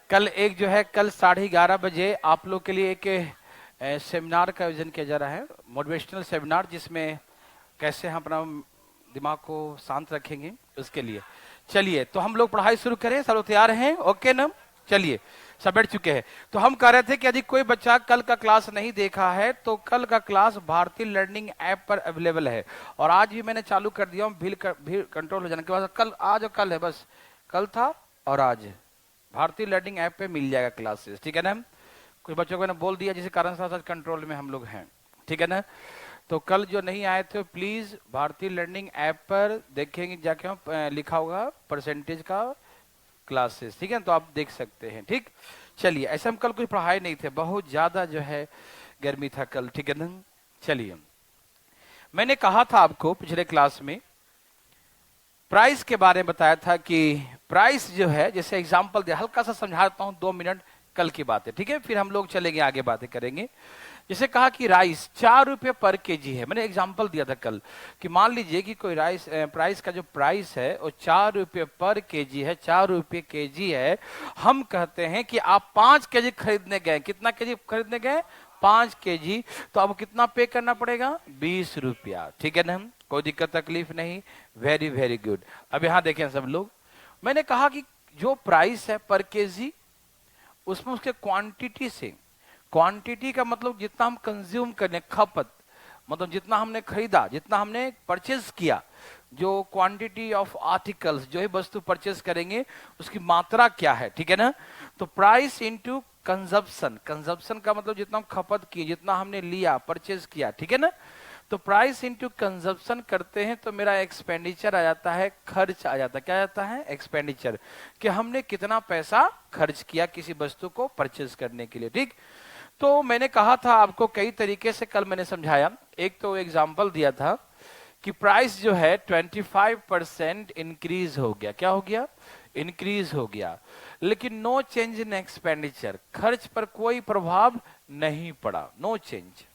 कल एक जो है कल 11:30 बजे आप लोग के लिए एक सेमिनार का आयोजन किया जा रहा है, मोटिवेशनल सेमिनार, जिसमें कैसे हम अपना दिमाग को शांत रखेंगे उसके लिए। चलिए तो हम लोग पढ़ाई शुरू करें, सब लोग तैयार हैं? ओके ना, चलिए सब बैठ चुके हैं। तो हम कह रहे थे कि यदि कोई बच्चा कल का क्लास नहीं देखा है तो कल का क्लास भारतीय लर्निंग ऐप पर अवेलेबल है, और आज भी मैंने चालू कर दिया हूँ। भीड़ कंट्रोल हो जाने के बाद कल, आज और कल है, बस कल था और आज भारतीय लर्निंग ऐप पे मिल जाएगा क्लासेस, ठीक है ना। कुछ बच्चों को मैंने बोल दिया जिस कारण से कंट्रोल में हम लोग हैं, ठीक है ना। तो कल जो नहीं आए थे प्लीज भारतीय लर्निंग ऐप पर देखेंगे जाके, हम लिखा होगा परसेंटेज का क्लासेस, ठीक है, तो आप देख सकते हैं। ठीक, चलिए, ऐसे हम कल कुछ पढ़ाए नहीं थे, बहुत ज्यादा जो है गर्मी था कल, ठीक है ना। चलिए, मैंने कहा था आपको पिछले क्लास में प्राइस के बारे में, बताया था कि प्राइस जो है, जैसे एग्जांपल दिया, हल्का सा समझाता हूं, 2 मिनट, कल की बात है, ठीक है, फिर हम लोग चलेंगे आगे बातें करेंगे। जैसे कहा कि राइस 4 रुपए पर केजी है, मैंने एग्जांपल दिया था कल कि मान लीजिए कि कोई राइस प्राइस का जो प्राइस है वो 4 रुपए पर केजी है, 4 रुपए केजी है। हम कहते हैं कि आप 5 केजी खरीदने गए, कितना केजी खरीदने गए? 5 केजी। तो अब कितना पे करना पड़ेगा? 20 रुपया, ठीक है ना, कोई दिक्कत तकलीफ नहीं, वेरी वेरी गुड। अब यहां देखें सब लोग, मैंने कहा कि जो प्राइस है पर केजी, उसमें उसके क्वांटिटी से, क्वांटिटी का मतलब जितना हम कंज्यूम करने, खपत मतलब जितना हमने खरीदा, जितना हमने परचेज किया, जो क्वांटिटी ऑफ आर्टिकल्स, जो ही वस्तु परचेज करेंगे उसकी मात्रा क्या है, ठीक है ना। तो प्राइस इनटू कंजप्शन, कंजप्शन का मतलब जितना हम खपत किए, जितना हमने लिया, परचेज किया, ठीक है ना। तो प्राइस इनटू कंजप्शन करते हैं तो मेरा एक्सपेंडिचर आ जाता है, खर्च आ जाता है। क्या आ जाता है? एक्सपेंडिचर, कि हमने कितना पैसा खर्च किया किसी वस्तु को परचेज करने के लिए, ठीक। तो मैंने कहा था आपको कई तरीके से, कल मैंने समझाया, एक तो एग्जांपल दिया था कि प्राइस जो है 25% इंक्रीज हो गया। क्या हो गया? इंक्रीज हो गया, लेकिन नो चेंज इन एक्सपेंडिचर, खर्च पर कोई प्रभाव नहीं पड़ा, नो चेंज,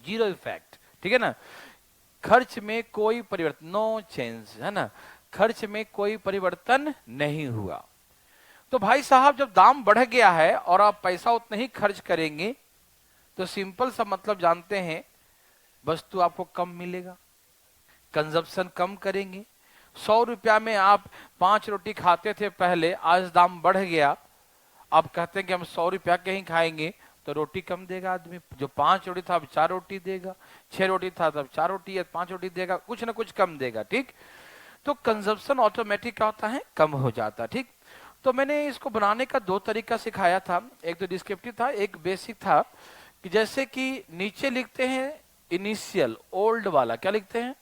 जीरो इफेक्ट, ठीक है ना। खर्च में कोई परिवर्तन, नो चेंज, है ना, खर्च में कोई परिवर्तन नहीं हुआ। तो भाई साहब, जब दाम बढ़ गया है और आप पैसा उतना ही खर्च करेंगे तो सिंपल सा मतलब जानते हैं, वस्तु आपको कम मिलेगा, कंजप्शन कम करेंगे। 100 रुपया में आप 5 रोटी खाते थे पहले, आज दाम बढ़ गया, आप कहते हैं कि हम 100 रुपया के ही खाएंगे, तो रोटी कम देगा आदमी। जो 5 रोटी था अब 4 रोटी देगा, 6 रोटी था तब 4 रोटी या 5 रोटी देगा, कुछ ना कुछ कम देगा, ठीक। तो कंजप्शन ऑटोमेटिक क्या होता है? कम हो जाता है, ठीक। तो मैंने इसको बनाने का 2 तरीका सिखाया था, एक तो डिस्क्रिप्टिव था, एक बेसिक था, कि जैसे कि नीचे लिखते हैं इनिशियल, ओल्ड वाला, क्या लिखते हैं,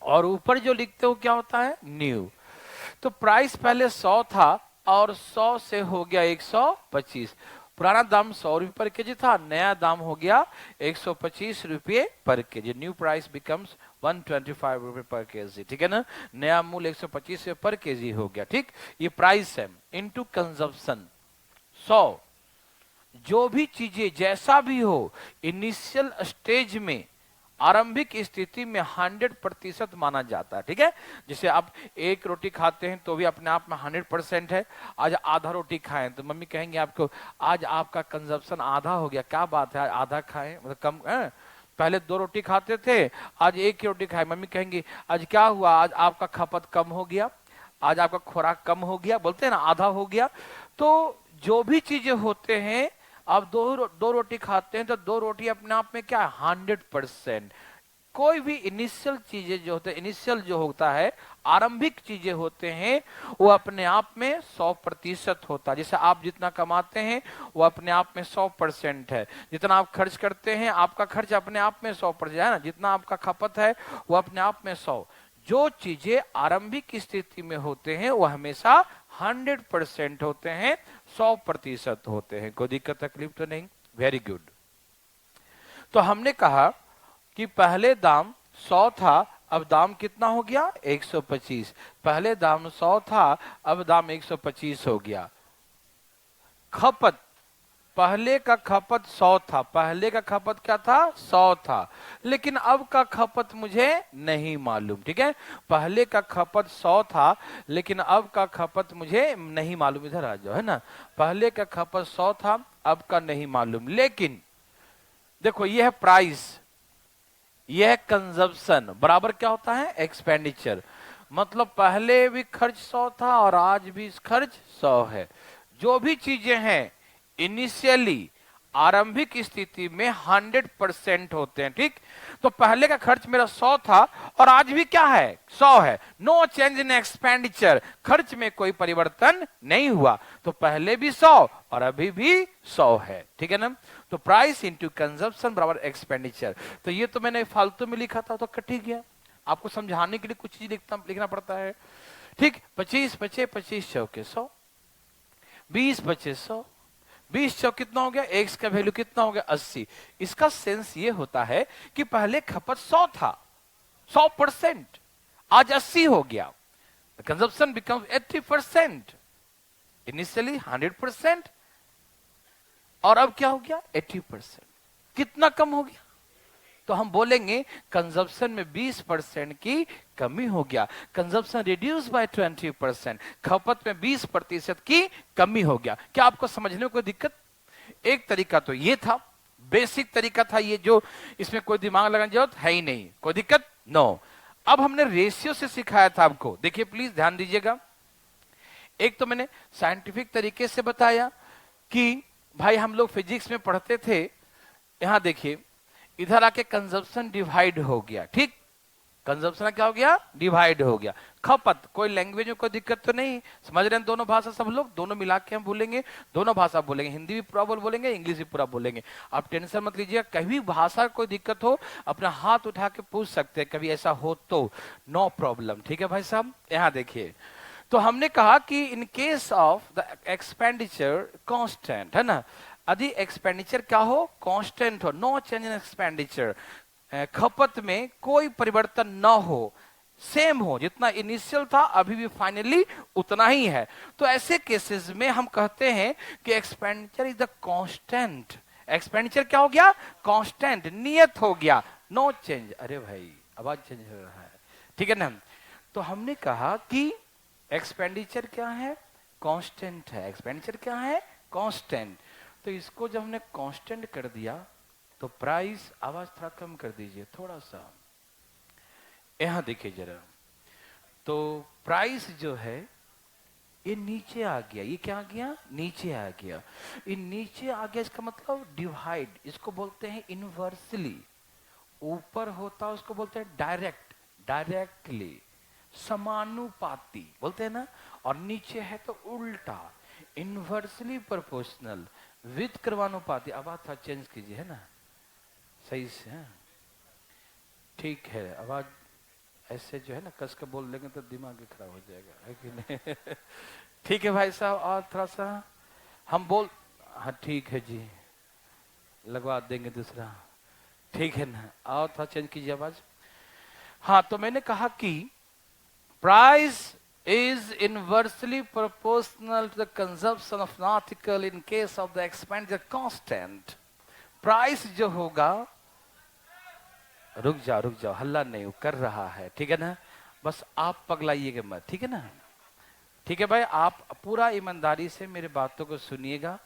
और ऊपर जो लिखते हो क्या होता है? न्यू। तो प्राइस पहले 100 था और 100 से हो गया 125, पुराना दाम 100 रुपये पर केजी था, नया दाम हो गया 125 रुपये पर केजी, न्यू प्राइस बिकम्स 125 रुपये पर केजी, ठीक है ना, नया मूल्य 125 रुपये पर केजी हो गया, ठीक। ये प्राइस है इनटू कंजप्शन। 100, जो भी चीजें जैसा भी हो, इनिशियल स्टेज में, आरंभिक स्थिति में 100% माना जाता है, ठीक है। जैसे आप 1 रोटी खाते हैं तो भी अपने आप में 100% है। आज आधा रोटी खाएं तो मम्मी कहेंगे आपको, आज आपका कंजप्शन आधा हो गया, क्या बात है, आज आधा खाएं, मतलब कम है? पहले 2 रोटी खाते थे, आज 1 ही रोटी खाए, मम्मी कहेंगी आज क्या हुआ, आज आपका खपत कम हो गया, आज आपका खुराक कम हो गया, बोलते हैं ना, आधा हो गया। तो जो भी चीजें होते हैं, आप दो रोटी खाते हैं तो 2 रोटी अपने आप में क्या है? 100%। कोई भी इनिशियल चीजें जो होते हैं, इनिशियल जो होता है, आरंभिक चीजें होते हैं, वो अपने आप में 100% होता है। जैसे आप जितना कमाते हैं वो अपने आप में 100% है, जितना आप खर्च करते हैं आपका खर्च अपने आप में 100% है ना, जितना आपका खपत है वो अपने आप में 100। जो चीजें आरंभिक स्थिति में होते हैं वो हमेशा 100% होते हैं, 100% होते हैं, कोई दिक्कत तकलीफ तो नहीं, वेरी गुड। तो हमने कहा कि पहले दाम 100 था, अब दाम कितना हो गया? 125। पहले दाम 100 था, अब दाम 125 हो गया। खपत पहले का खपत 100 था, पहले का खपत क्या था 100 था, लेकिन अब का खपत मुझे नहीं मालूम। ठीक है, पहले का खपत 100 था लेकिन अब का खपत मुझे नहीं मालूम। इधर आ जाओ, है ना, पहले का खपत 100 था, अब का नहीं मालूम। लेकिन देखो ये है प्राइस, यह कंजप्शन बराबर क्या होता है एक्सपेंडिचर। मतलब पहले भी खर्च 100 था और आज भी खर्च 100 है। जो भी चीजें हैं इनिशियली आरंभिक स्थिति में 100% होते हैं। ठीक, तो पहले का खर्च मेरा 100 था और आज भी क्या है 100 है। नो चेंज इन एक्सपेंडिचर, खर्च में कोई परिवर्तन नहीं हुआ। तो पहले भी 100 और अभी भी 100 है। ठीक है ना, तो प्राइस इंटू कंजप्शन बराबर एक्सपेंडिचर। तो ये तो मैंने फालतू में लिखा था तो कट ही गया, आपको समझाने के लिए कुछ चीज लिखना पड़ता है। ठीक, 25 बचे 25 चौके 100, 20 बचे 100, 20 चौक कितना हो गया, एक्स का वैल्यू कितना हो गया 80। इसका सेंस ये होता है कि पहले खपत 100 था, 100%, आज 80 हो गया। कंजप्शन बिकम्स 80%, इनिशियली 100% और अब क्या हो गया 80%। कितना कम हो गया, तो हम बोलेंगे कंजप्शन में 20% की कमी हो गया। कंजप्शन रिड्यूस बाय 20%, खपत में 20% की कमी हो गया। क्या आपको समझने में कोई दिक्कत? एक तरीका तो ये था, बेसिक तरीका था ये, जो इसमें कोई दिमाग लगाने की जरूरत है ही नहीं, कोई दिक्कत नो। अब हमने रेशियो से सिखाया था आपको, देखिए प्लीज ध्यान दीजिएगा। एक तो मैंने साइंटिफिक तरीके से बताया कि भाई हम लोग फिजिक्स में पढ़ते थे, यहां देखिए इधर आके कंजप्शन डिवाइड हो गया। ठीक, कंजप्शन क्या हो गया डिवाइड हो गया। खपत, कोई लैंग्वेज में कोई दिक्कत तो नहीं, समझ रहे हैं दोनों भाषा सब लोग, दोनों मिला के हम बोलेंगे, दोनों भाषा बोलेंगे, हिंदी भी पूरा बोलेंगे, इंग्लिश भी पूरा बोलेंगे। आप टेंशन मत लीजिएगा, कभी भाषा कोई दिक्कत हो अपना हाथ उठा के पूछ सकते हैं, कभी ऐसा हो तो नो प्रॉब्लम। ठीक है भाई साहब, यहां देखिए तो हमने कहा कि in case of the expenditure constant, है ना, यदि एक्सपेंडिचर क्या हो कांस्टेंट हो, नो चेंज इन एक्सपेंडिचर, खपत में कोई परिवर्तन न हो, सेम हो, जितना इनिशियल था अभी भी फाइनली उतना ही है, तो ऐसे केसेस में हम कहते हैं कि expenditure is the constant. Expenditure क्या हो गया कांस्टेंट, नियत हो गया, नो चेंज। अरे भाई आवाज चेंज हो रहा है, ठीक है ना। तो हमने कहा कि एक्सपेंडिचर क्या है कांस्टेंट है, एक्सपेंडिचर क्या है कांस्टेंट। तो इसको जब हमने कांस्टेंट कर दिया तो प्राइस, आवाज थोड़ा कम कर दीजिए थोड़ा सा, यहां देखिए जरा, तो प्राइस जो है ये नीचे आ गया, ये क्या आ गया नीचे आ गया। ये नीचे आ गया इसका मतलब डिवाइड, इसको बोलते हैं इनवर्सली। ऊपर होता उसको बोलते हैं डायरेक्ट, डायरेक्टली समानुपाती बोलते हैं ना, और नीचे है तो उल्टा इनवर्सली प्रोपोर्शनल विद क्रमानुपाती। आवाज थोड़ा चेंज कीजिए, है ना, सही से है? ठीक है, आवाज ऐसे जो है ना कस के बोल लेंगे तो दिमाग खराब हो जाएगा, है कि नहीं? ठीक है भाई साहब, और थोड़ा सा हम बोल, हाँ ठीक है जी, लगवा देंगे दूसरा, ठीक है ना, और थोड़ा चेंज कीजिए आवाज। हाँ, तो मैंने कहा कि price is inversely proportional to the consumption of an article in case of the expenditure constant. price जो होगा, रुक जाओ हल्ला नहीं कर रहा है, ठीक है ना, बस आप पगलाइएगा मत, ठीक है ना। ठीक है भाई, आप पूरा ईमानदारी से मेरे बातों को सुनिएगा,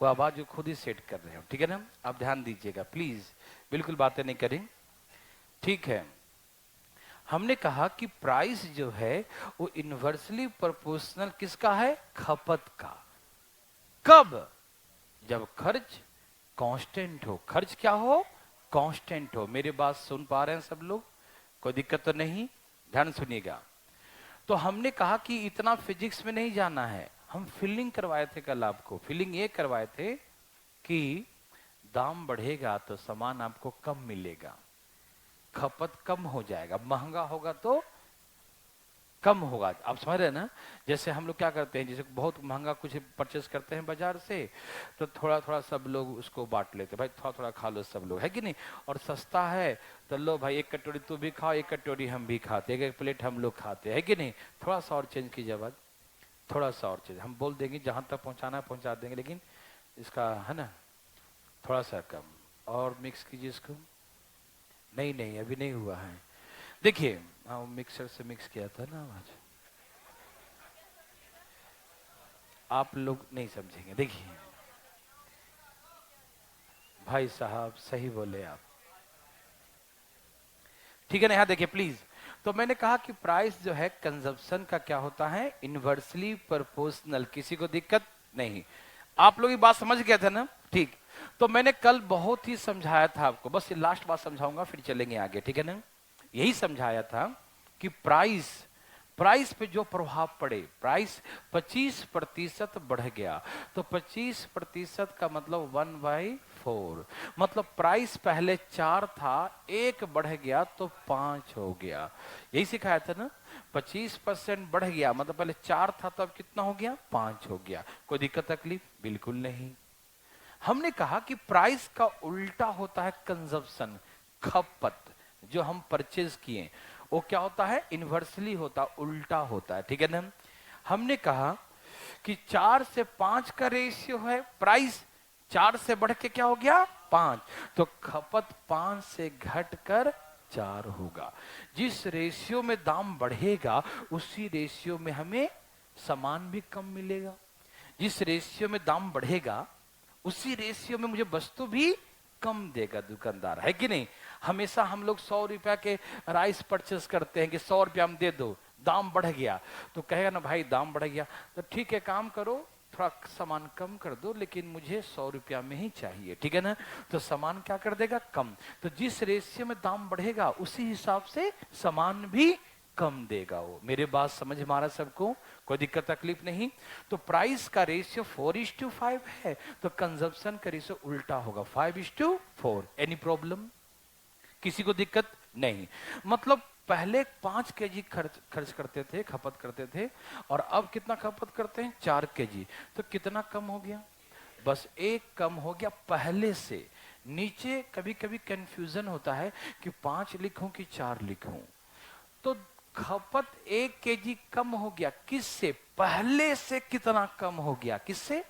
वो आवाज जो खुद ही सेट कर रहे हो, ठीक है ना, आप ध्यान दीजिएगा प्लीज, बिल्कुल बातें नहीं करें, ठीक है। हमने कहा कि प्राइस जो है वो इनवर्सली प्रोपोर्शनल किसका है खपत का। कब? जब खर्च कांस्टेंट हो। खर्च क्या हो कांस्टेंट हो। मेरी बात सुन पा रहे हैं सब लोग, कोई दिक्कत तो नहीं, ध्यान सुनिएगा। तो हमने कहा कि इतना फिजिक्स में नहीं जाना है, हम फीलिंग करवाए थे कल आपको, फीलिंग ये करवाए थे कि दाम बढ़ेगा तो सामान आपको कम मिलेगा, खपत कम हो जाएगा, महंगा होगा तो कम होगा। आप समझ रहे हैं ना, जैसे हम लोग क्या करते हैं, जैसे बहुत महंगा कुछ परचेस करते हैं बाजार से, तो थोड़ा थोड़ा सब लोग उसको बांट लेते हैं, भाई थोड़ा थोड़ा खा लो सब लोग, है कि नहीं, और सस्ता है तो लो भाई एक कटोरी तू भी खाओ, एक कटोरी हम भी खाते, एक प्लेट हम लोग खाते हैं कि नहीं। थोड़ा सा और चेंज कीजिए बात, थोड़ा सा और चेंज, हम बोल देंगे जहां तक पहुंचाना है पहुंचा देंगे, लेकिन इसका है ना, थोड़ा सा कम और मिक्स कीजिए इसको। नहीं नहीं अभी नहीं हुआ है, देखिए हाँ मिक्सर से मिक्स किया था ना आज, आप लोग नहीं समझेंगे। देखिए भाई साहब सही बोले आप, ठीक है ना। यहाँ देखिए प्लीज, तो मैंने कहा कि प्राइस जो है कंजप्शन का क्या होता है, इनवर्सली प्रोपोर्शनल। किसी को दिक्कत नहीं, आप लोग ये बात समझ गए थे ना, ठीक। तो मैंने कल बहुत ही समझाया था आपको, बस ये लास्ट बात समझाऊंगा फिर चलेंगे आगे, ठीक है ना। यही समझाया था कि प्राइस, प्राइस पे जो प्रभाव पड़े, प्राइस 25% बढ़ गया तो 25% का मतलब 1/4, मतलब प्राइस पहले 4 था, 1 बढ़ गया तो 5 हो गया। यही सिखाया था ना, 25% बढ़ गया मतलब पहले 4 था तो अब कितना हो गया, 5 हो गया। कोई दिक्कत तकलीफ बिल्कुल नहीं। हमने कहा कि प्राइस का उल्टा होता है कंजप्शन, खपत। जो हम परचेज किए वो क्या होता है, इन्वर्सली होता, उल्टा होता है, ठीक है ना। हमने कहा कि 4 से 5 का रेशियो है, प्राइस 4 से बढ़ के क्या हो गया, 5, तो खपत 5 से घटकर 4 होगा। जिस रेशियो में दाम बढ़ेगा उसी रेशियो में हमें सामान भी कम मिलेगा। जिस रेशियो में दाम बढ़ेगा उसी रेशियो में मुझे वस्तु भी कम देगा दुकानदार, है कि नहीं। हमेशा हम लोग 100 रुपया के राइस परचेस करते हैं कि 100 रुपया हम दे दो, दाम बढ़ गया तो कहेगा ना भाई दाम बढ़ गया तो ठीक है काम करो थोड़ा सामान कम कर दो लेकिन मुझे 100 रुपया में ही चाहिए, ठीक है ना। तो सामान क्या कर देगा, कम। तो जिस रेशियो में दाम बढ़ेगा उसी हिसाब से सामान भी कम देगा वो। मेरे बात समझ में आ रहा सबको, कोई दिक्कत तकलीफ नहीं। तो प्राइस का रेशियो 4:5 है तो कंजप्शन का रेशियो उल्टा होगा 5:4। एनी प्रॉब्लम, किसी को दिक्कत नहीं। मतलब पहले 5 केजी खर्च करते थे, खपत करते थे, और अब कितना खपत करते हैं, 4 केजी। तो कितना कम हो गया, बस 1 कम हो गया पहले से। नीचे कभी कभी कंफ्यूजन होता है कि 5 लिखूं कि 4 लिखूं, तो खपत 1 केजी कम हो गया, किससे, पहले से कितना कम हो गया, किससे,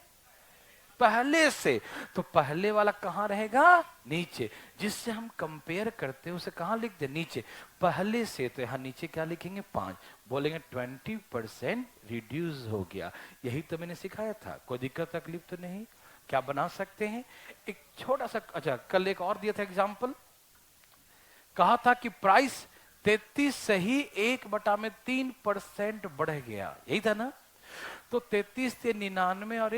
पहले से। तो पहले वाला कहां रहेगा, नीचे। जिससे हम कंपेयर करते हैं उसे कहां लिख दे, नीचे, पहले से। तो यहां नीचे क्या लिखेंगे, 5, बोलेंगे 20% रिड्यूस हो गया। यही तो मैंने सिखाया था, कोई दिक्कत तकलीफ तो नहीं। क्या बना सकते हैं एक छोटा सा, अच्छा कल एक और दिया था एग्जाम्पल, कहा था कि प्राइस 33 से ही 1/3% बढ़ गया, यही था ना। तो 33 से 99 और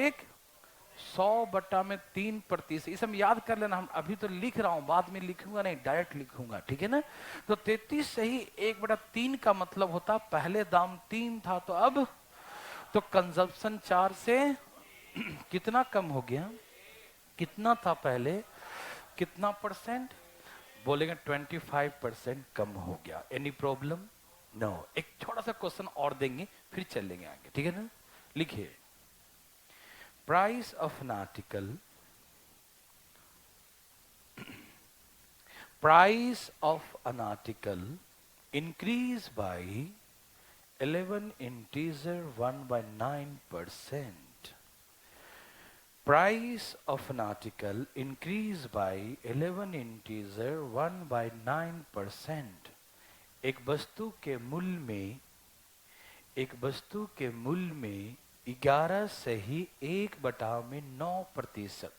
100/3%, इसे हम याद कर लेना। हम अभी तो लिख रहा हूं, बाद में लिखूंगा नहीं, डायरेक्ट लिखूंगा, ठीक है ना। तो 33 से ही 1/3 का मतलब होता पहले दाम 3 था तो अब, तो कंजप्शन 4 से कितना कम हो गया, कितना था पहले, कितना परसेंट, बोलेंगे 25% कम हो गया। Any problem, no. एक छोटा सा क्वेश्चन और देंगे फिर चलेंगे आगे, ठीक है ना। लिखिए, price of an article, price of an article increase by 11 integer 1/9%. Price of an article increase by 11 integer 1/9%. एक वस्तु के मूल्य में, एक वस्तु के मूल्य में 11 से ही 1/9%,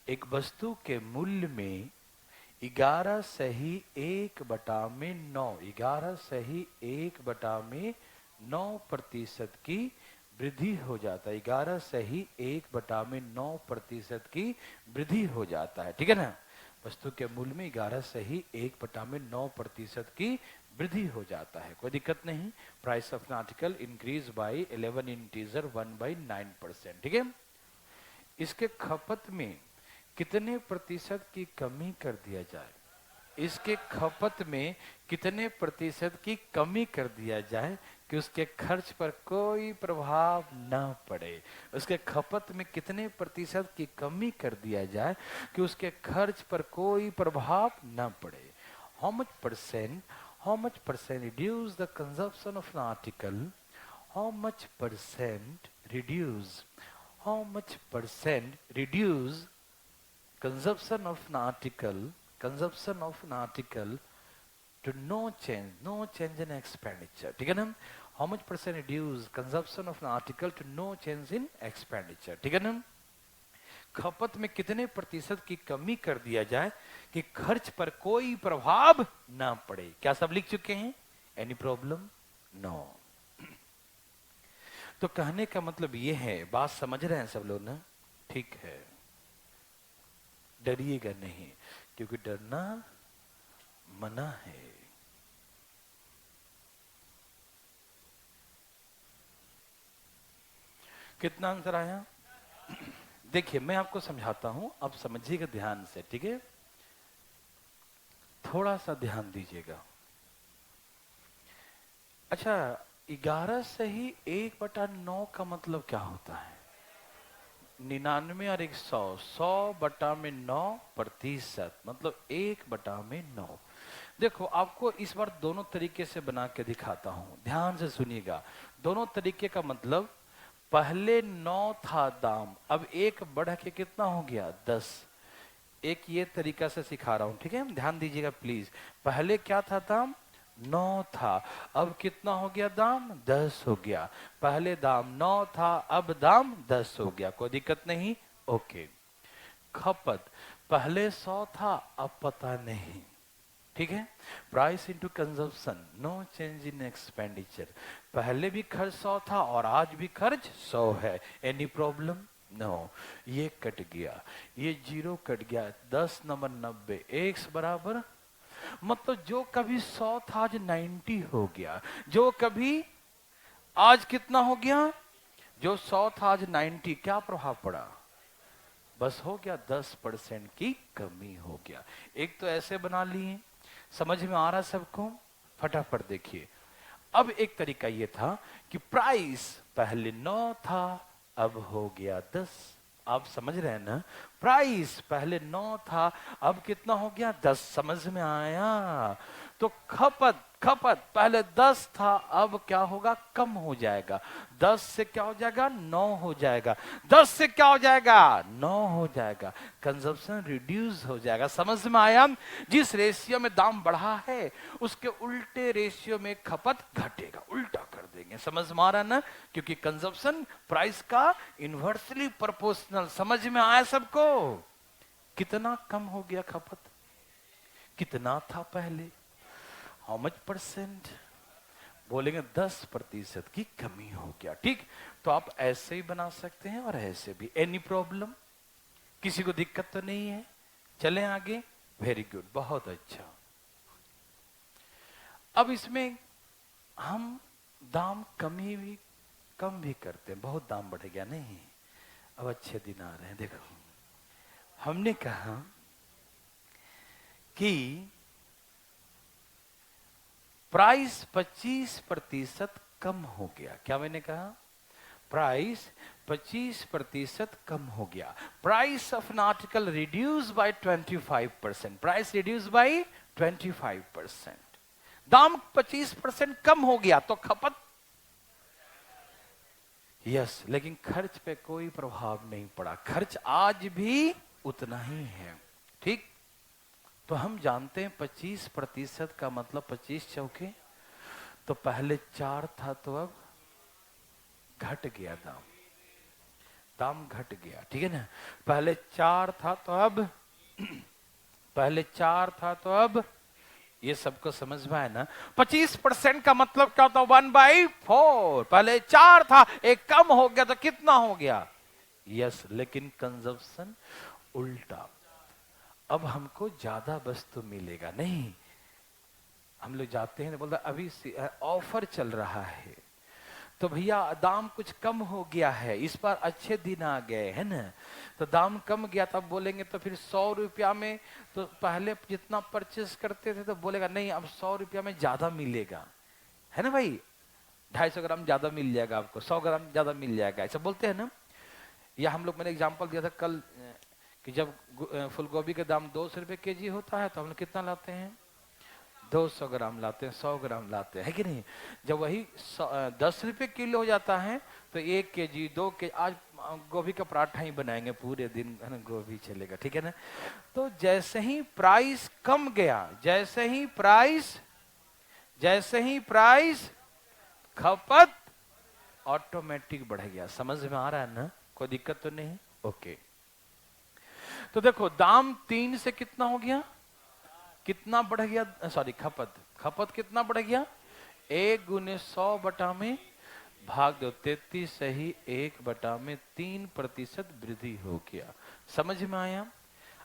एक वस्तु के मूल्य में 11 से ही 1/9, 11 से ही 1/9% की वृद्धि हो जाता है, 11 से ही 1/9% की वृद्धि हो जाता है, ठीक है ना। वस्तु के मूल्य में 11 से ही 1/9% की वृद्धि हो जाता है, कोई दिक्कत नहीं। Price of an article increase by 11 integer 1/9%, ठीक है। इसके खपत में कितने प्रतिशत की कमी कर दिया जाए, इसके खपत में कितने प्रतिशत की कमी कर दिया जाए कि उसके खर्च पर कोई प्रभाव न पड़े। उसके खपत में कितने प्रतिशत की कमी कर दिया जाए कि उसके खर्च पर कोई प्रभाव न पड़े। How much percent reduce the consumption of an article, how much percent reduce, how much percent reduce consumption of an article to no change in expenditure, ठीक है ना? How much percent reduce consumption of an article to no change in expenditure, ठीक है ना? खपत में कितने प्रतिशत की कमी कर दिया जाए कि खर्च पर कोई प्रभाव ना पड़े? क्या सब लिख चुके हैं? Any problem? नो। तो कहने का मतलब ये है, बात समझ रहे हैं सब लोग ना? ठीक है, डरिएगा नहीं, क्योंकि डरना मना है। कितना आंसर आया? देखिए मैं आपको समझाता हूं, आप समझिएगा ध्यान से, ठीक है? थोड़ा सा ध्यान दीजिएगा। अच्छा, 11 से ही 1/9 का मतलब क्या होता है? 99 और 100, 100/9%, मतलब 1/9। देखो आपको इस बार दोनों तरीके से बना के दिखाता हूं, ध्यान से सुनिएगा। दोनों तरीके का मतलब, पहले 9 था दाम, अब 1 बढ़ के कितना हो गया? 10। एक ये तरीका से सिखा रहा हूं, ठीक है? ध्यान दीजिएगा प्लीज। पहले क्या था दाम? 9 था, अब कितना हो गया दाम? 10 हो गया। पहले दाम 9 था, अब दाम 10 हो गया। कोई दिक्कत नहीं? ओके। खपत पहले 100 था, अब पता नहीं, ठीक है? Price into consumption, no change in expenditure. पहले भी खर्च 100 था और आज भी खर्च 100 है। Any problem? नो। ये कट गया, ये 0 कट गया, 10 नंबर 90, x बराबर, मतलब जो कभी 100 था आज 90 हो गया। जो कभी आज कितना हो गया? जो 100 था आज 90, क्या प्रभाव पड़ा? बस हो गया 10% की कमी हो गया। एक तो ऐसे बना लिए, समझ में आ रहा सबको? फटाफट देखिए। अब एक तरीका ये था कि प्राइस पहले 9 था, अब हो गया 10। आप समझ रहे हैं ना? प्राइस पहले 9 था, अब कितना हो गया? 10। समझ में आया? तो खपत पहले 10 था, अब क्या होगा? कम हो जाएगा। 10 से क्या हो जाएगा? 9 हो जाएगा। 10 से क्या हो जाएगा? 9 हो जाएगा। कंजप्शन रिड्यूस हो जाएगा। समझ में आया? जिस रेशियो में दाम बढ़ा है, उसके उल्टे रेशियो में खपत घटेगा, उल्टा कर देंगे। समझ में आ रहा ना? क्योंकि कंजप्शन प्राइस का इन्वर्सली प्रोपोर्शनल। समझ में आया सबको? कितना कम हो गया खपत? कितना था पहले? How much percent? बोलेंगे 10% की कमी हो गया। ठीक, तो आप ऐसे ही बना सकते हैं और ऐसे भी। Any problem? किसी को दिक्कत तो नहीं है? चलें आगे। वेरी गुड, बहुत अच्छा। अब इसमें हम दाम कम भी करते हैं। बहुत दाम बढ़ गया नहीं, अब अच्छे दिन आ रहे हैं। देखो, हमने कहा कि प्राइस 25% कम हो गया। क्या मैंने कहा? प्राइस 25% कम हो गया। Price of an article reduce by 25%। Price reduce by 25%। दाम 25% कम हो गया तो खपत, यस, लेकिन खर्च पे कोई प्रभाव नहीं पड़ा। खर्च आज भी उतना ही है। ठीक, तो हम जानते हैं 25% का मतलब 25 चौके, तो पहले 4 था तो अब घट गया दाम। दाम घट गया, ठीक है ना? पहले 4 था तो अब पहले 4 था तो अब, ये सबको समझ में आया ना? 25% का मतलब क्या होता? 1/4। पहले 4 था, एक कम हो गया तो कितना हो गया? यस, लेकिन कंजप्शन उल्टा। अब हमको ज्यादा वस्तु मिलेगा नहीं। हम लोग जाते हैं, बोलते अभी ऑफर चल रहा है तो भैया दाम कुछ कम हो गया है, इस बार अच्छे दिन आ गए है ना, तो दाम कम गया। तब बोलेंगे तो फिर 100 रुपया में, तो पहले जितना परचेस करते थे तो बोलेगा नहीं अब 100 रुपया में ज्यादा मिलेगा, है ना भाई? 250 ग्राम ज्यादा मिल जाएगा आपको, 100 ग्राम ज्यादा मिल जाएगा, ऐसा बोलते हैं ना? या हम लोग, मैंने एग्जाम्पल दिया था कल कि जब फूल गोभी का दाम 200 रुपये केजी होता है तो हम लोग कितना लाते हैं? 200 ग्राम लाते हैं, 100 ग्राम लाते हैं, है कि नहीं? जब वही 10 रुपए किलो हो जाता है तो 1 केजी 2 के आज गोभी का पराठा ही बनाएंगे पूरे दिन, है ना, गोभी चलेगा, ठीक है ना? तो जैसे ही प्राइस कम गया, जैसे ही प्राइस खपत ऑटोमेटिक बढ़ गया। समझ में आ रहा है ना? कोई दिक्कत तो नहीं? ओके। तो देखो दाम 3 से कितना हो गया, कितना बढ़ गया, सॉरी खपत कितना बढ़ गया, 1 गुने 100 बटा में भाग दो 33 से ही 1 बटा में 3% वृद्धि हो गया। समझ में आया?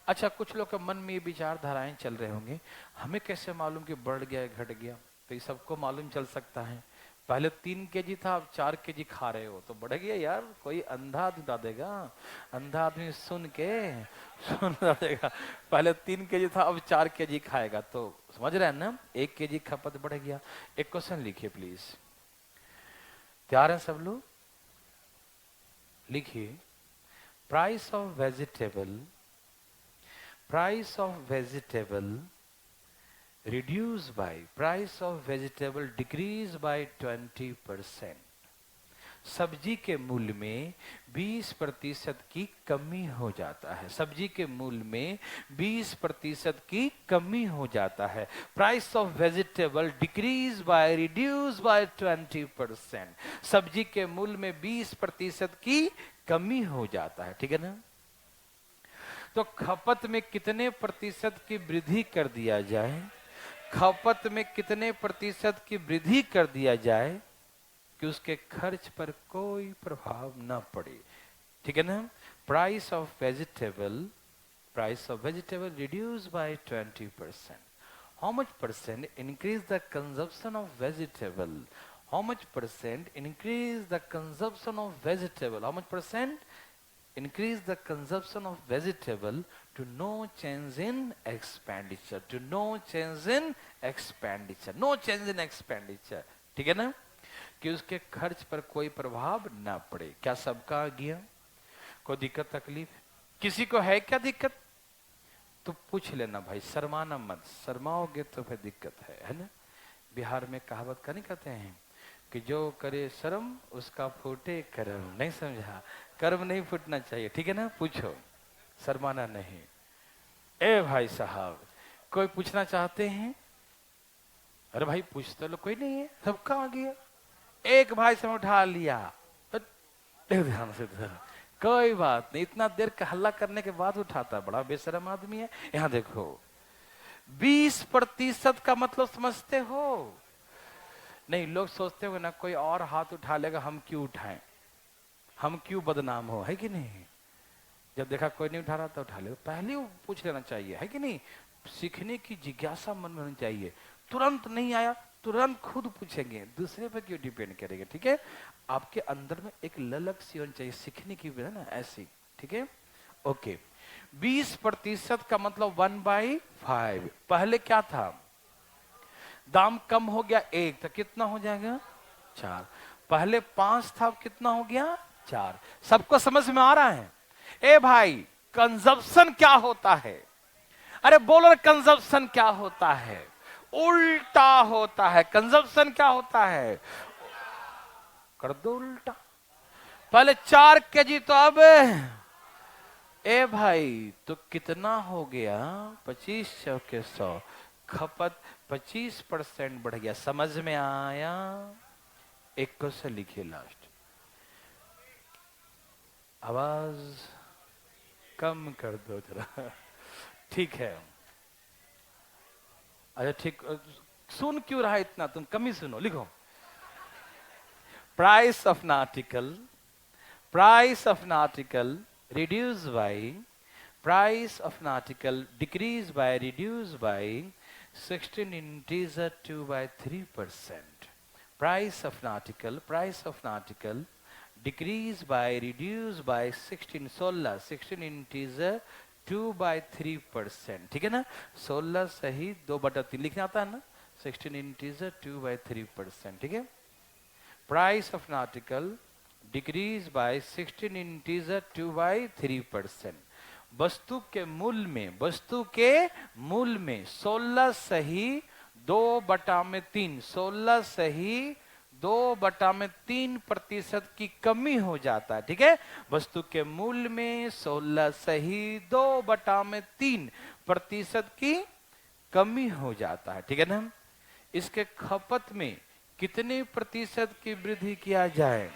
अच्छा, कुछ लोग के मन में ये विचारधाराएं चल रहे होंगे, हमें कैसे मालूम कि बढ़ गया घट गया? तो ये सबको मालूम चल सकता है। पहले 3 केजी था, अब 4 केजी खा रहे हो तो बढ़ गया यार। कोई अंधा बता देगा, अंधा आदमी सुन देगा पहले 3 केजी था अब 4 केजी खाएगा, तो समझ रहे हैं ना, 1 केजी खपत बढ़ गया। एक क्वेश्चन लिखिए प्लीज, तैयार है सब लोग? लिखिए, price of vegetable reduced by, price of vegetable decreased by 20%। सब्जी के मूल्य में 20% की कमी हो जाता है। सब्जी के मूल्य में 20% की कमी हो जाता है। Price of vegetable decrease by, reduce by 20%। सब्जी के मूल्य में 20% की कमी हो जाता है, ठीक है ना? तो खपत में कितने प्रतिशत की वृद्धि कर दिया जाए, खपत में कितने प्रतिशत की वृद्धि कर दिया जाए कि उसके खर्च पर कोई प्रभाव ना पड़े, ठीक है ना? Price of vegetable reduce by 20%। How much percent increase the consumption of vegetable? How much percent increase the consumption of vegetable? How much percent increase the consumption of vegetable to no change in expenditure, ठीक है ना? कि उसके खर्च पर कोई प्रभाव ना पड़े। क्या सबका आ गया? कोई दिक्कत तकलीफ किसी को है क्या दिक्कत? तो पूछ लेना भाई, शर्माना मत, शर्माओगे तो फिर दिक्कत है ना? बिहार में कहावत का नहीं कहते हैं कि जो करे शर्म उसका फूटे कर्म। नहीं समझा? कर्म नहीं फूटना चाहिए, ठीक है ना? पूछो, शर्माना नहीं। ए भाई साहब, कोई पूछना चाहते हैं? अरे भाई पूछते लो, कोई नहीं है, सबका आ गया। एक भाई से उठा लिया, ध्यान से कोई बात नहीं, इतना देर का हल्ला करने के बाद उठाता, बड़ा बेशरम आदमी है। यहां देखो, 20% का मतलब समझते हो? नहीं, लोग सोचते हो ना कोई और हाथ उठा लेगा, हम क्यों उठाएं, हम क्यों बदनाम हो, है कि नहीं? जब देखा कोई नहीं उठा रहा तो उठा ले, पहले वो पूछ लेना चाहिए, है कि नहीं? सीखने की जिज्ञासा मन में होनी चाहिए। तुरंत नहीं आया, तुरंत खुद पूछेंगे, दूसरे पर क्यों डिपेंड करेंगे, ठीक है? आपके अंदर में एक ललक सी होनी चाहिए सीखने की, है ना, ऐसी, ठीक है? ओके। 20% का मतलब 1/5। पहले क्या था? दाम कम हो गया 1, तो कितना हो जाएगा? 4। पहले 5 था, अब कितना हो गया? 4। सबको समझ में आ रहा है? ए भाई, कंजप्शन क्या होता है? अरे बोलो, कंजप्शन क्या होता है? उल्टा होता है। कंजप्शन क्या होता है? कर दो उल्टा। पहले 4 केजी, तो अब ए भाई तो कितना हो गया? 2500 के 100, खपत 25% बढ़ गया। समझ में आया? एक क्वेश्चन लिखिए लास्ट। आवाज कम कर दो जरा, ठीक है? अच्छा ठीक, सुन क्यों रहा है इतना? तुम कम ही सुनो, लिखो। Price of an article reduced by, price of an article decreased by, reduced by 16 integer 2/3%. Price of an article decreased by, reduced by 16 integer 2/3%, ठीक है ना? 16 सही 2/3 लिखना आता है ना? 16 integer 2/3%, ठीक है? Price of an article decreased by 16 integer 2/3%। वस्तु के मूल्य में 16 सही 2/3, 16 से ही 2/3% की कमी हो जाता है। ठीक है, वस्तु के मूल्य में 16 से ही 2/3% की कमी हो जाता है। ठीक है ना। इसके खपत में कितने प्रतिशत की वृद्धि किया जाए,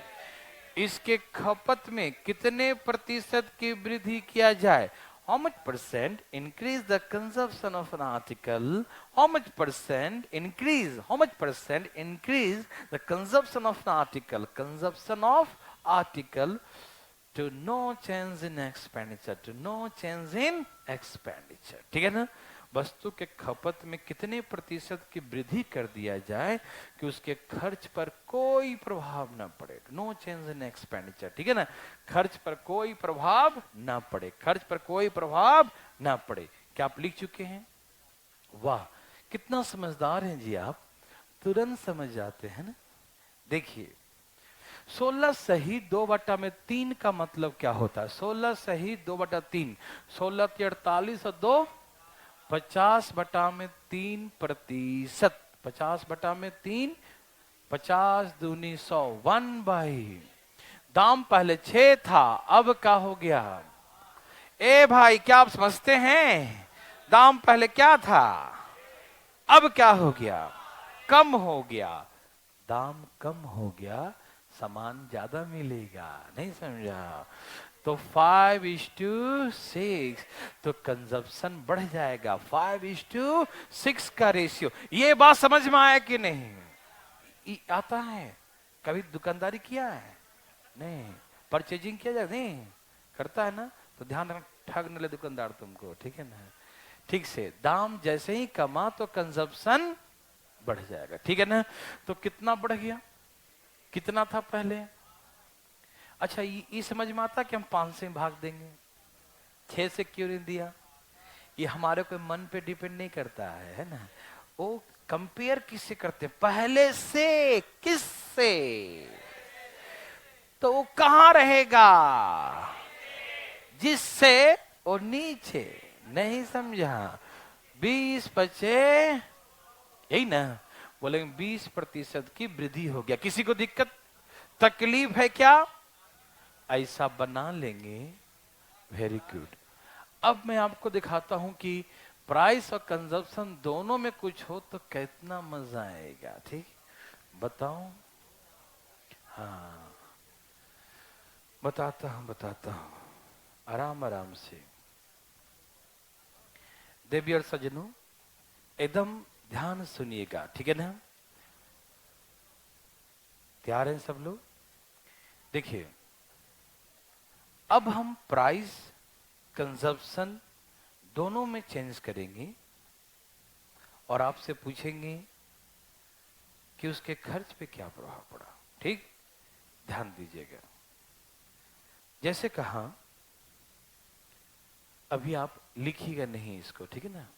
इसके खपत में कितने प्रतिशत की वृद्धि किया जाए, how much percent increase the consumption of an article, how much percent increase, how much percent increase the consumption of an article, consumption of article to no change in expenditure, to no change in expenditure। ठीक है ना। वस्तु के खपत में कितने प्रतिशत की वृद्धि कर दिया जाए कि उसके खर्च पर कोई प्रभाव ना पड़े, नो चेंज इन एक्सपेंडिचर। ठीक है ना, खर्च पर कोई प्रभाव ना पड़े, खर्च पर कोई प्रभाव ना पड़े। क्या आप लिख चुके हैं? वाह, कितना समझदार हैं जी आप, तुरंत समझ जाते हैं ना। देखिए 16 सही 2/3 का मतलब क्या होता है? 16 सही 2/3, 16 × 48 और 2 50/3%, 50/3, 50 दूनी 100, 1/। दाम पहले 6 था, अब क्या हो गया? ए भाई, क्या आप समझते हैं? दाम पहले क्या था, अब क्या हो गया? कम हो गया। दाम कम हो गया, सामान ज्यादा मिलेगा। नहीं समझा? तो 5:6, तो कंजप्शन बढ़ जाएगा। 5:6 का रेशियो। ये बात समझ में आया कि नहीं? आता है? कभी दुकानदारी किया है? नहीं। परचेजिंग किया जाए? नहीं करता है ना। तो ध्यान रखना, ठग न ले दुकानदार तुमको। ठीक है ना। ठीक से दाम जैसे ही कमा तो कंजप्शन बढ़ जाएगा। ठीक है ना। तो कितना बढ़ गया, कितना था पहले? अच्छा, ये समझ में आता कि हम 5 से भाग देंगे, 6 से क्यों नहीं दिया? ये हमारे कोई मन पे डिपेंड नहीं करता है ना। वो कंपेयर किससे करते हैं? पहले से। किससे? तो वो कहां रहेगा? जिससे वो नीचे। नहीं समझा? 20 बचे, यही ना बोलेंगे। 20% की वृद्धि हो गया। किसी को दिक्कत तकलीफ है क्या? ऐसा बना लेंगे। Very good. अब मैं आपको दिखाता हूं कि प्राइस और कंजप्शन दोनों में कुछ हो तो कितना मजा आएगा। ठीक, बताओ। हाँ, बताता हूं आराम आराम से। देवी और सज्जनों, एकदम ध्यान सुनिएगा। ठीक है ना। तैयार हैं सब लोग? देखिए, अब हम प्राइस कंजप्शन दोनों में चेंज करेंगे और आपसे पूछेंगे कि उसके खर्च पे क्या प्रभाव पड़ा। ठीक, ध्यान दीजिएगा। जैसे कहा, अभी आप लिखिएगा नहीं इसको। ठीक है ना।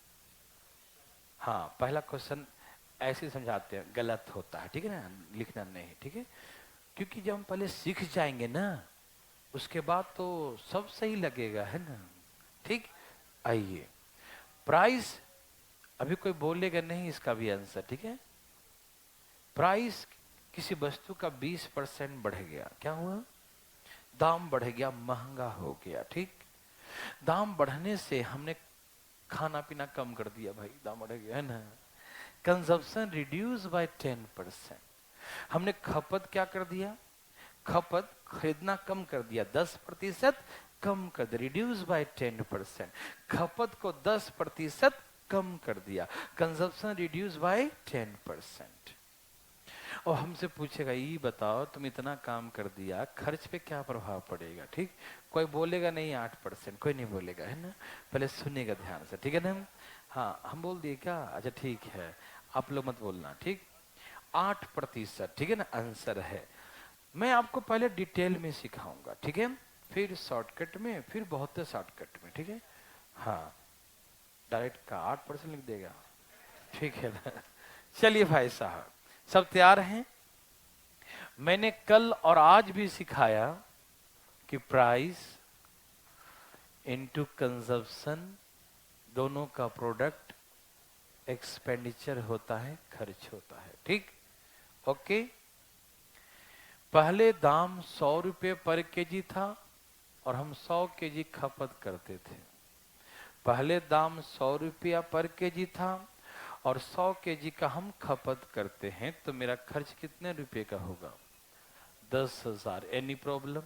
हाँ, पहला क्वेश्चन ऐसे समझाते हैं, गलत होता है। ठीक है ना, लिखना नहीं। ठीक है, क्योंकि जब हम पहले सीख जाएंगे ना, उसके बाद तो सब सही लगेगा, है ना। ठीक, आइए। प्राइस, अभी कोई बोलेगा नहीं इसका भी आंसर। ठीक है। प्राइस किसी वस्तु का 20% बढ़ गया, क्या हुआ? दाम बढ़ गया, महंगा हो गया। ठीक, दाम बढ़ने से हमने खाना पीना कम कर दिया, भाई दाम बढ़ गया, है ना। Consumption reduce bye 10%। हमने खपत क्या कर दिया? खपत खरीदना कम कर दिया, 10% कम कर दिया, रिड्यूस बाय 10%। खपत को 10% कम कर दिया, कंजप्शन रिड्यूस बाय 10%। और हमसे पूछेगा, ये बताओ तुम इतना काम कर दिया, खर्च पे क्या प्रभाव पड़ेगा? ठीक, कोई बोलेगा नहीं 8%, कोई नहीं बोलेगा, है ना। पहले सुनेगा ध्यान से। ठीक है ना। हाँ, हम बोल दिए क्या? अच्छा ठीक है, आप लोग मत बोलना। ठीक, 8%। ठीक है ना, आंसर है। मैं आपको पहले डिटेल में सिखाऊंगा। ठीक है, फिर शॉर्टकट में, फिर बहुत शॉर्टकट में। ठीक है। हाँ, डायरेक्ट का 8% लिख देगा। ठीक है ना। चलिए भाई साहब, सब तैयार हैं? मैंने कल और आज भी सिखाया कि प्राइस इनटू कंजप्शन दोनों का प्रोडक्ट एक्सपेंडिचर होता है, खर्च होता है, ठीक। ओके, पहले दाम 100 रुपये पर केजी था और हम 100 केजी खपत करते थे। पहले दाम 100 रुपया पर केजी था और 100 केजी का हम खपत करते हैं, तो मेरा खर्च कितने रुपए का होगा? 10,000। Any problem?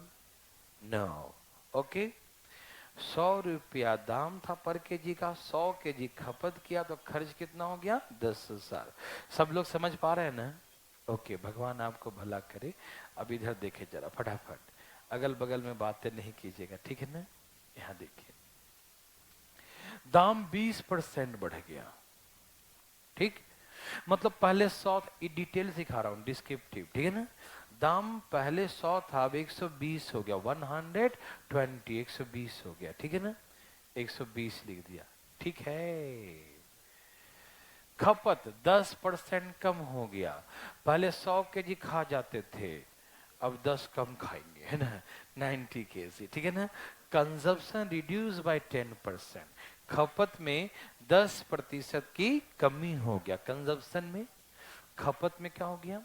नो। ओके, 100 रुपया दाम था पर केजी का, 100 केजी खपत किया तो खर्च कितना हो गया? 10,000। सब लोग समझ पा रहे हैं ना? ओके, भगवान आपको भला करे। अब इधर देखे जरा फटाफट, अगल बगल में बातें नहीं कीजिएगा, ठीक है ना? यहां देखिए, दाम 20% बढ़ गया, ठीक। मतलब पहले 100, डिटेल सिखा रहा हूं, डिस्क्रिप्टिव, ठीक है ना? दाम पहले 100 था, अब 120 हो गया, 120, 120 हो गया, ठीक है ना? 120 लिख दिया, ठीक है। खपत 10% कम हो गया, पहले 100 केजी खा जाते थे, अब 10 कम खाएंगे, है ना? 90 केजी, ठीक है ना? कंजप्शन रिड्यूस बाय 10%, खपत में 10% की कमी हो गया। कंजप्शन में, खपत में क्या हो गया?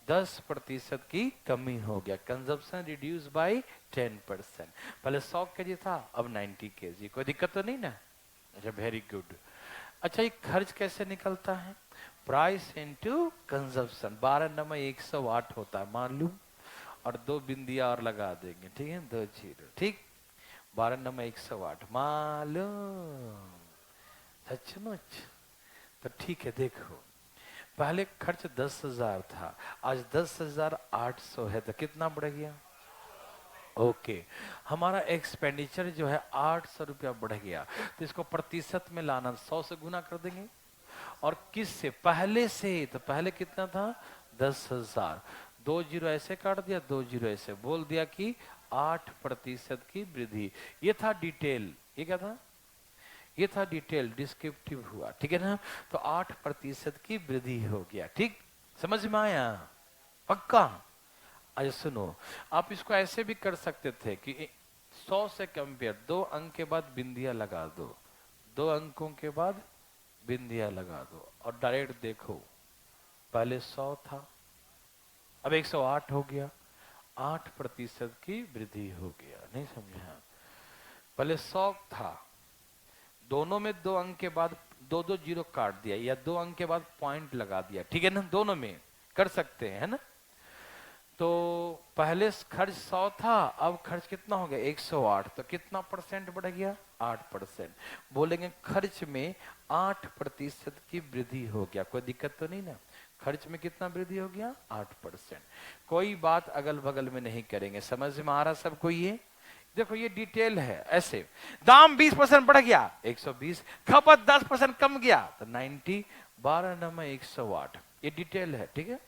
10% की कमी हो गया। Consumption reduce bye 10%। पहले 100 केजी था, अब 90 केजी। कोई दिक्कत तो नहीं ना? अच्छा, वेरी गुड। अच्छा, ये खर्च कैसे निकलता है? Price into consumption. 12 नंबर 108 होता है, मालूम? और 2 बिंदिया और लगा देंगे, ठीक है? 2 जीरो, ठीक। 12 नंबर 108, मालूम? सचमुच? तो ठीक है, देखो, पहले खर्च 10,000 था, आज 10,800 है, तो कितना बढ़ गया? ओके, हमारा एक्सपेंडिचर जो है 800 रुपया बढ़ गया, तो इसको प्रतिशत में लाना, 100 से गुना कर देंगे। और किस से? पहले से। तो पहले कितना था? 10,000। 2 जीरो ऐसे काट दिया, 2 जीरो ऐसे, बोल दिया कि 8% की वृद्धि। ये था डिटेल। ये क्या था? ये था डिटेल, डिस्क्रिप्टिव हुआ, ठीक है ना? तो 8% की वृद्धि हो गया, ठीक। समझ में आया? पक्का? अच्छा सुनो, आप इसको ऐसे भी कर सकते थे कि 100 से कंपेयर, 2 अंक के बाद बिंदिया लगा दो, 2 अंकों के बाद बिंदिया लगा दो, और डायरेक्ट देखो, पहले 100 था, अब 108 हो गया, 8% की वृद्धि हो गया। नहीं समझा? पहले 100 था, दोनों में 2 अंक के बाद 2 जीरो काट दिया, या 2 अंक के बाद पॉइंट लगा दिया, ठीक है ना? दोनों में कर सकते हैं, है ना? तो पहले खर्च 100 था, अब खर्च कितना हो गया? 108। तो कितना परसेंट बढ़ गया? 8%। बोलेंगे खर्च में 8% की वृद्धि हो गया। कोई दिक्कत तो नहीं ना? खर्च में कितना वृद्धि हो गया? 8%। कोई बात अगल बगल में नहीं करेंगे। समझ में आ रहा सबको? ये देखो, ये डिटेल है। ऐसे दाम 20% बढ़ गया, 120, खपत 10% कम गया, तो 90, 12 नंबर 108। ये डिटेल है, ठीक है?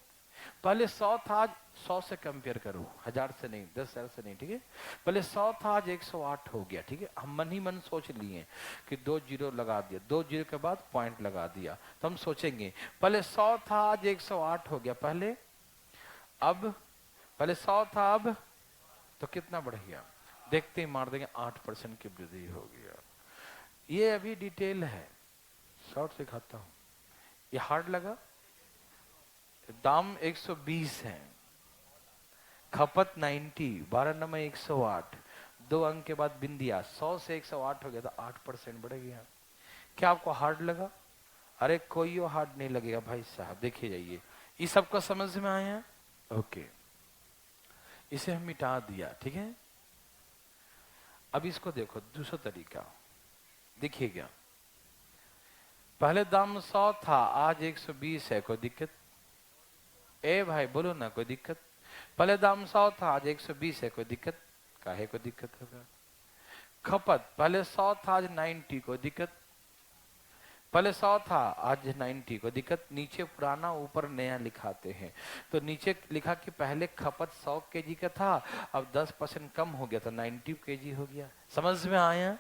पहले 100 था, आज 100 से कंपेयर करो, 1000 से नहीं, 10,000 से नहीं, ठीक है? पहले 100 था, आज 108 हो गया, ठीक है? हम मन ही मन सोच लिए कि 2 जीरो लगा दिया, 2 जीरो के बाद पॉइंट लगा दिया, तो हम सोचेंगे पहले 100 था, आज 108 हो गया, पहले, अब, पहले 100 था, अब, तो कितना बढ़ गया? देखते ही मार देंगे, 8% की वृद्धि हो गया। ये अभी डिटेल है, शॉर्ट सिखाता हूं। ये हार्ड लगा? दाम 120 है, खपत 90, 12 नंबर 108, 2 अंक के बाद बिंदिया, 100 से 108 हो गया, तो 8% बढ़ गया। क्या आपको हार्ड लगा? अरे कोई हार्ड नहीं लगेगा भाई साहब, देखिए जाइए। ये सबको समझ में आया? ओके, इसे हम मिटा दिया, ठीक है? अब इसको देखो, दूसरा तरीका देखिएगा। पहले दाम 100 था, आज 120 है, कोई दिक्कत? ए भाई बोलो ना, कोई दिक्कत? पहले दाम 100 था, आज 120 है, कोई दिक्कत? काहे को दिक्कत होगा? खपत पहले 100 था, आज 90, कोई दिक्कत? पहले 100 था, आज 90, कोई दिक्कत? नीचे पुराना ऊपर नया लिखाते हैं, तो नीचे लिखा कि पहले खपत 100 केजी का था, अब 10% कम हो गया, तो 90 केजी हो गया। समझ में आया?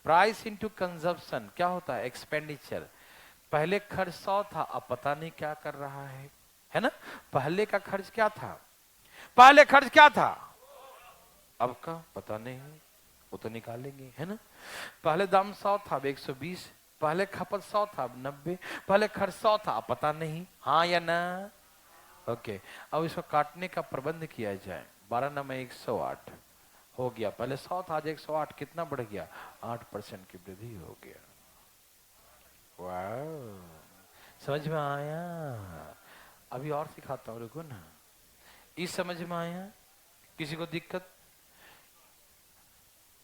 प्राइस इंटू कंजप्शन क्या होता है? एक्सपेंडिचर। पहले खर्च 100 था, अब पता नहीं क्या कर रहा है ना? पहले का खर्च क्या था? पहले खर्च क्या था? अब का पता नहीं, वो तो निकालेंगे, है ना? पहले दाम 100 था, अब 120, पहले खपत 100 था, अब 90। पहले खर्च 100 था, अब पता नहीं, हाँ या ना। ओके, अब इसको काटने का प्रबंध किया जाए। 12 9 108 हो गया। पहले 100 था, आज 108, कितना बढ़ गया? 8% की वृद्धि हो गया। वाह, समझ में आया? अभी और सिखाता हूँ, रुको ना। इस समझ में आया? किसी को दिक्कत?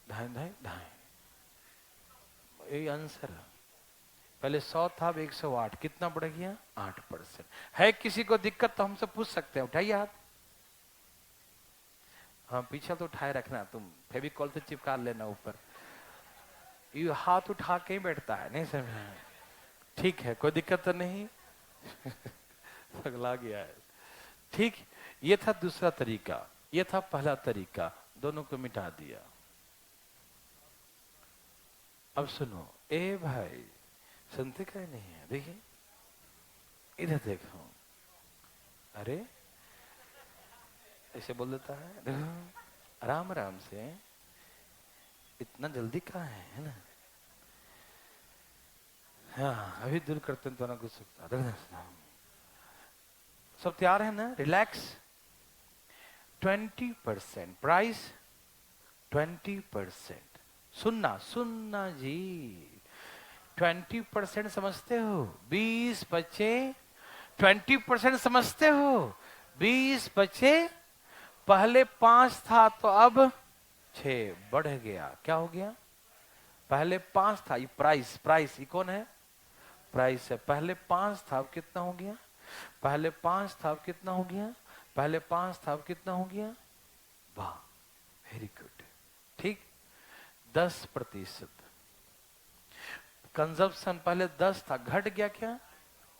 ढाई ढाई ढाई, यही आंसर। पहले 100 था, अब 108, कितना बढ़ गया? 8%। है किसी को दिक्कत तो हमसे पूछ सकते हैं, उठाइए हाथ। हाँ, पीछे तो उठाए रखना, तुम फेविकॉल से चिपका लेना ऊपर। ये हाथ उठा के ही बैठता है, नहीं समझ? ठीक है, कोई दिक्कत तो नहीं। पगला गया है। ठीक, ये था दूसरा तरीका, ये था पहला तरीका, दोनों को मिटा दिया। अब सुनो, ए भाई, सुनते क्यों नहीं है? देखिए इधर देखो, अरे ऐसे बोल देता है, देखो आराम आराम से, इतना जल्दी कहाँ है ना? हाँ, अभी दूर करते हैं तो ना कुछ सकता। सब तैयार है ना? रिलैक्स। 20% प्राइस, 20%। सुनना सुनना जी, 20% समझते हो? 20 बचे 20% समझते हो? 20 बचे, पहले 5 था तो अब 6 बढ़ गया। क्या हो गया? पहले 5 था, ये प्राइस, प्राइस ये कौन है? प्राइस है। पहले 5 था, अब कितना हो गया? पहले 5 था, अब कितना हो गया? पहले 5 था, अब कितना हो गया? वाह, वेरी गुड। ठीक, 10%। कंजप्शन पहले 10 था, घट गया क्या?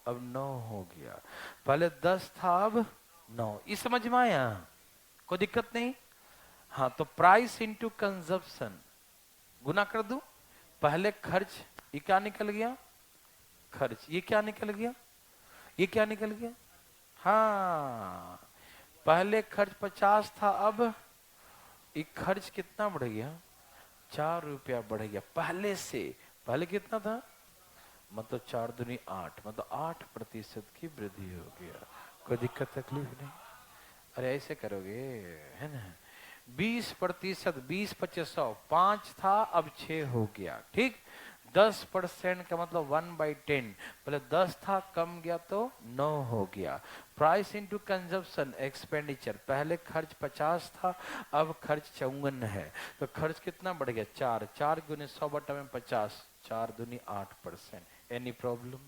अब 9 हो गया। पहले 10 था, अब 9। इस समझ में आया? कोई दिक्कत नहीं? हाँ, तो प्राइस इंटू कंजप्शन गुना कर दूं। पहले खर्च, ये क्या निकल गया? खर्च। ये क्या निकल गया? ये क्या निकल गया? हाँ, पहले खर्च 50 था, अब ये खर्च कितना बढ़ गया? 4 रुपया बढ़ गया पहले से। पहले कितना था? मतलब 4 दूनी 8, मतलब 8% की वृद्धि हो गया। कोई दिक्कत तकलीफ नहीं? अरे ऐसे करोगे, है ना? 20%, 20 25 100, 5 था अब 6 हो गया। ठीक, 10% का मतलब 1/10। पहले 10 था, कम गया तो 9 हो गया। प्राइस इंटू कंजप्शन एक्सपेंडिचर, पहले खर्च 50 था, अब खर्च 54 है, तो खर्च कितना बढ़ गया? 4। 4 गुने 100 बटा में 50, 4 दूनी 8%। एनी प्रॉब्लम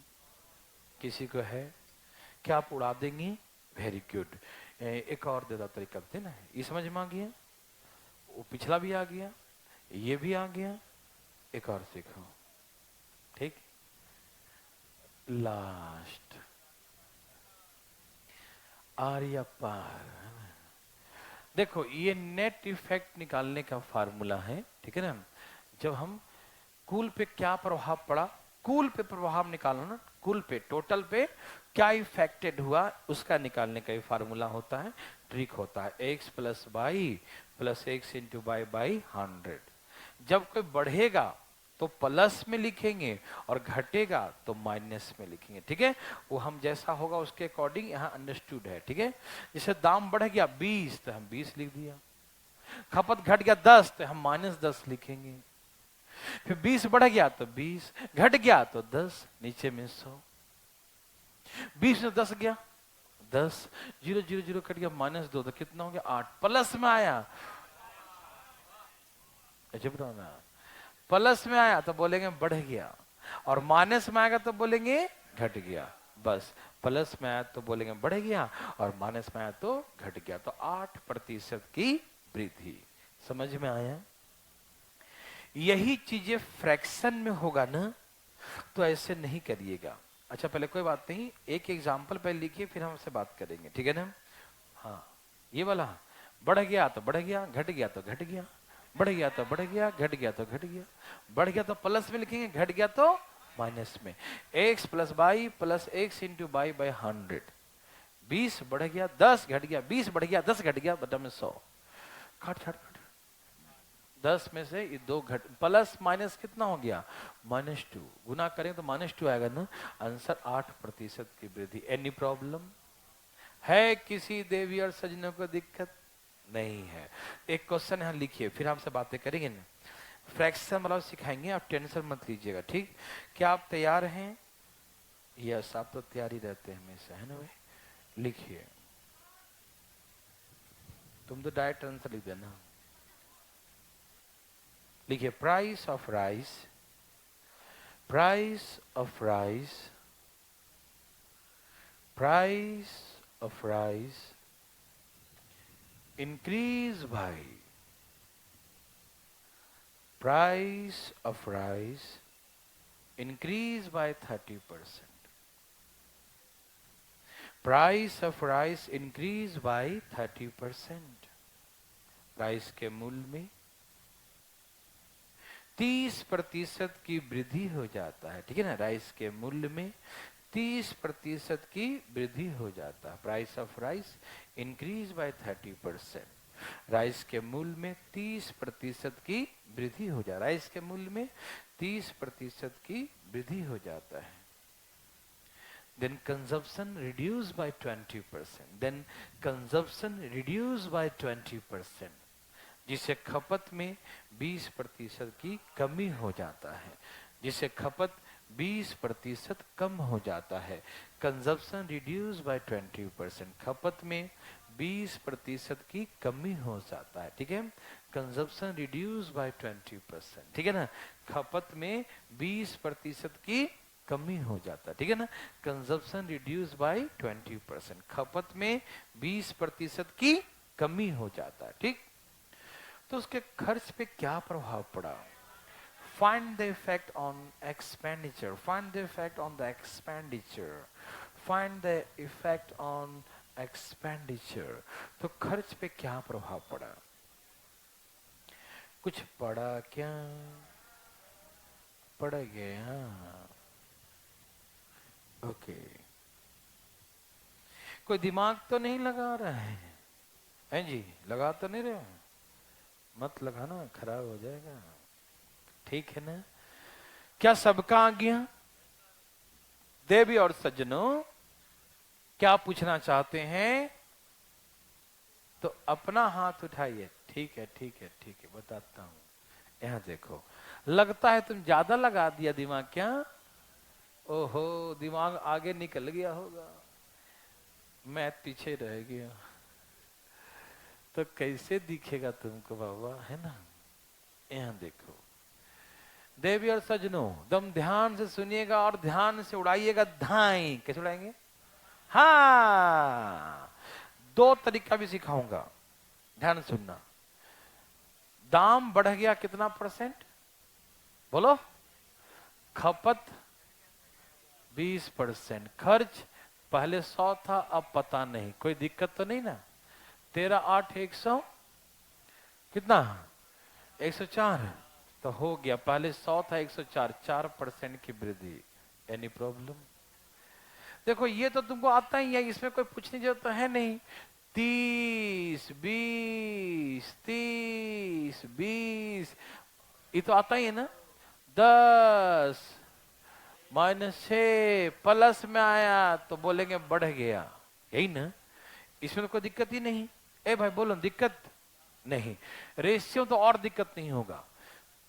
किसी को है? क्या आप उड़ा देंगी? Very good. एक और दे दो तरीका, थे ना? ये समझ में आ गया? वो पिछला भी आ गया, ये भी आ गया। एक और सीखो। ठीक, लास्ट आर्या पार। देखो, ये नेट इफेक्ट निकालने का फार्मूला है, ठीक है ना? जब हम कुल पे क्या प्रभाव पड़ा, कुल पे प्रभाव निकालो ना, कुल पे, टोटल पे क्या इफेक्टेड हुआ, उसका निकालने का ये फार्मूला होता है, ट्रिक होता है। x plus y plus x into y by 100। जब कोई बढ़ेगा तो प्लस में लिखेंगे और घटेगा तो माइनस में लिखेंगे। ठीक है, वो हम जैसा होगा उसके अकॉर्डिंग यहाँ अंडरस्टूड है। ठीक है, जैसे दाम बढ़ गया 20 तो हम 20 लिख दिया, खपत घट गया 10 तो हम -10 लिखेंगे, फिर 20 बढ़ गया तो 20, घट गया तो 10, नीचे में 100। 20 में 10 गया 10, 0 0 0 कट गया -2 तो कितना हो गया? 8। प्लस में आया, प्लस में आया तो बोलेंगे बढ़ गया, और माइनस में आएगा तो बोलेंगे घट गया। बस, प्लस में आया तो बोलेंगे बढ़ गया, और माइनस में आया तो घट गया। तो 8% की वृद्धि। समझ में आया? यही चीजें फ्रैक्शन में होगा ना, तो ऐसे नहीं करिएगा। अच्छा, पहले कोई बात नहीं, एक एग्जाम्पल पहले लिखिए, फिर हम उससे बात करेंगे। ठीक है ना? हाँ, ये वाला बढ़ गया तो बढ़ गया, घट गया तो घट गया, बढ़ गया तो बढ़ गया, घट गया तो घट गया, बढ़ गया तो प्लस में लिखेंगे, घट गया तो माइनस में। x plus by plus x into by by 100। 20 बढ़ गया, 10 घट गया, 20 बढ़ गया, 10 घट गया, बटा में 100। खट खट खट, 10 में से ये 2 घट, प्लस माइनस कितना हो गया, -2, गुना करें तो -2 आएगा ना। आंसर 8% की वृद्धि। एनी प्रॉब्लम है किसी देवी और सज्जनों को दिक्कत नहीं है। एक क्वेश्चन यहाँ लिखिए, फिर हमसे बातें करेंगे ना। फ्रैक्शन मतलब सिखाएंगे, आप टेंशन मत लीजिएगा, ठीक। क्या आप तैयार हैं? यस, आप तो तैयार ही रहते हैं हमेशा, है ना भाई। लिखिए, तुम तो डायरेक्ट आंसर लिख देना। लिखिए, price of rice, price of rice, price of rice increase by, price of rice increase by 30%. Price of rice increase by 30%. Rice के मूल्य में 30% की वृद्धि हो जाता है, ठीक है ना। राइस के मूल्य में 30% की वृद्धि हो जाता है। Price of rice increase by 30%। Rice के मूल्य में 30% की वृद्धि हो जाता है। राइस के मूल्य में 30% की वृद्धि हो जाता है। Then consumption reduced by 20%. Then consumption reduced by 20%. जिससे खपत में 20% की कमी हो जाता है, जिससे खपत 20% कम हो जाता है। कंजप्शन रिड्यूस बाय 20%, खपत में 20% की कमी हो जाता है, ठीक है। कंजप्शन रिड्यूस बाय 20%, ठीक है ना। खपत में 20% की कमी हो जाता है, ठीक है ना। कंजप्शन रिड्यूस बाय 20%, खपत में 20% की कमी हो जाता है, ठीक। तो उसके खर्च पे क्या प्रभाव पड़ा? Find the effect on expenditure, find the effect on the expenditure, find the effect on expenditure. तो खर्च पे क्या प्रभाव पड़ा? कुछ पड़ा क्या? पड़ गया। ओके, कोई दिमाग तो नहीं लगा रहा है जी? लगा तो नहीं रहे? मत लगाना, खराब हो जाएगा, ठीक है ना। क्या सबका आ गया? देवी और सज्जनों, क्या पूछना चाहते हैं? तो अपना हाथ उठाइए। ठीक है, ठीक है, ठीक है, बताता हूं। यहां देखो, लगता है तुम ज्यादा लगा दिया दिमाग क्या? ओहो, दिमाग आगे निकल गया होगा, मैं पीछे रह गया। तो कैसे दिखेगा तुमको बाबा, है ना। यहां देखो, देवी और सज्जनों, दम ध्यान से सुनिएगा और ध्यान से उड़ाइएगा। धाई कैसे उड़ाएंगे? हाँ, 2 तरीका भी सिखाऊंगा, ध्यान से सुनना। दाम बढ़ गया कितना %? बोलो। खपत 20%, खर्च पहले 100 था, अब पता नहीं, कोई दिक्कत तो नहीं ना। 13 8 100 कितना? 104 तो हो गया। पहले 100 था, 104, 4% की वृद्धि। Any problem? देखो, ये तो तुमको आता ही है, इसमें कोई पूछने की जरूरत है नहीं। 30 20 30 20 ये तो आता ही है ना। 10 -6 प्लस में आया तो बोलेंगे बढ़ गया, यही ना। इसमें तो कोई दिक्कत ही नहीं। ए भाई बोलो, दिक्कत नहीं। रेशियो तो और दिक्कत नहीं होगा।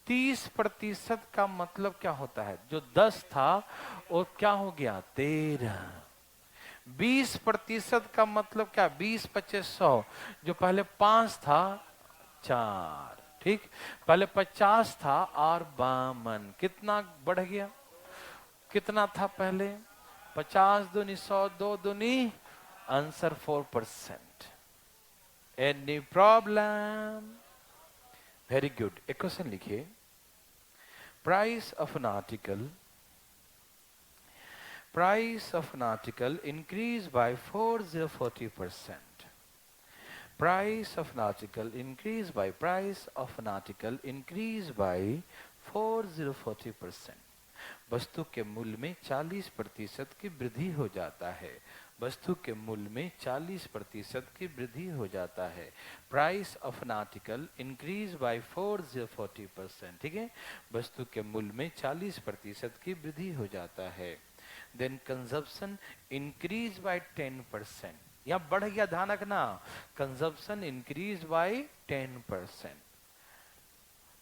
30% का मतलब क्या होता है? जो 10 था वो क्या हो गया? 13। 20% का मतलब क्या? 20 25 100, जो पहले 5 था 4, ठीक। पहले 50 था और 52, कितना बढ़ गया? कितना था पहले? 50 दूनी 100, 2 दूनी, answer 4%। Any problem? Very good. एक क्वेश्चन लिखिए। Price of an article, price of an article increased by 40% price of an article increased by 40% वस्तु के मूल्य में 40% की वृद्धि हो जाता है। वस्तु के मूल्य में 40% की वृद्धि हो जाता है। Price of an article increase by 40%। ठीक है, वस्तु के मूल्य में 40% की वृद्धि हो जाता है। Then consumption increase by 10%। यहां बढ़ गया, ध्यान रखना, कंजप्शन इंक्रीज बाय 10%,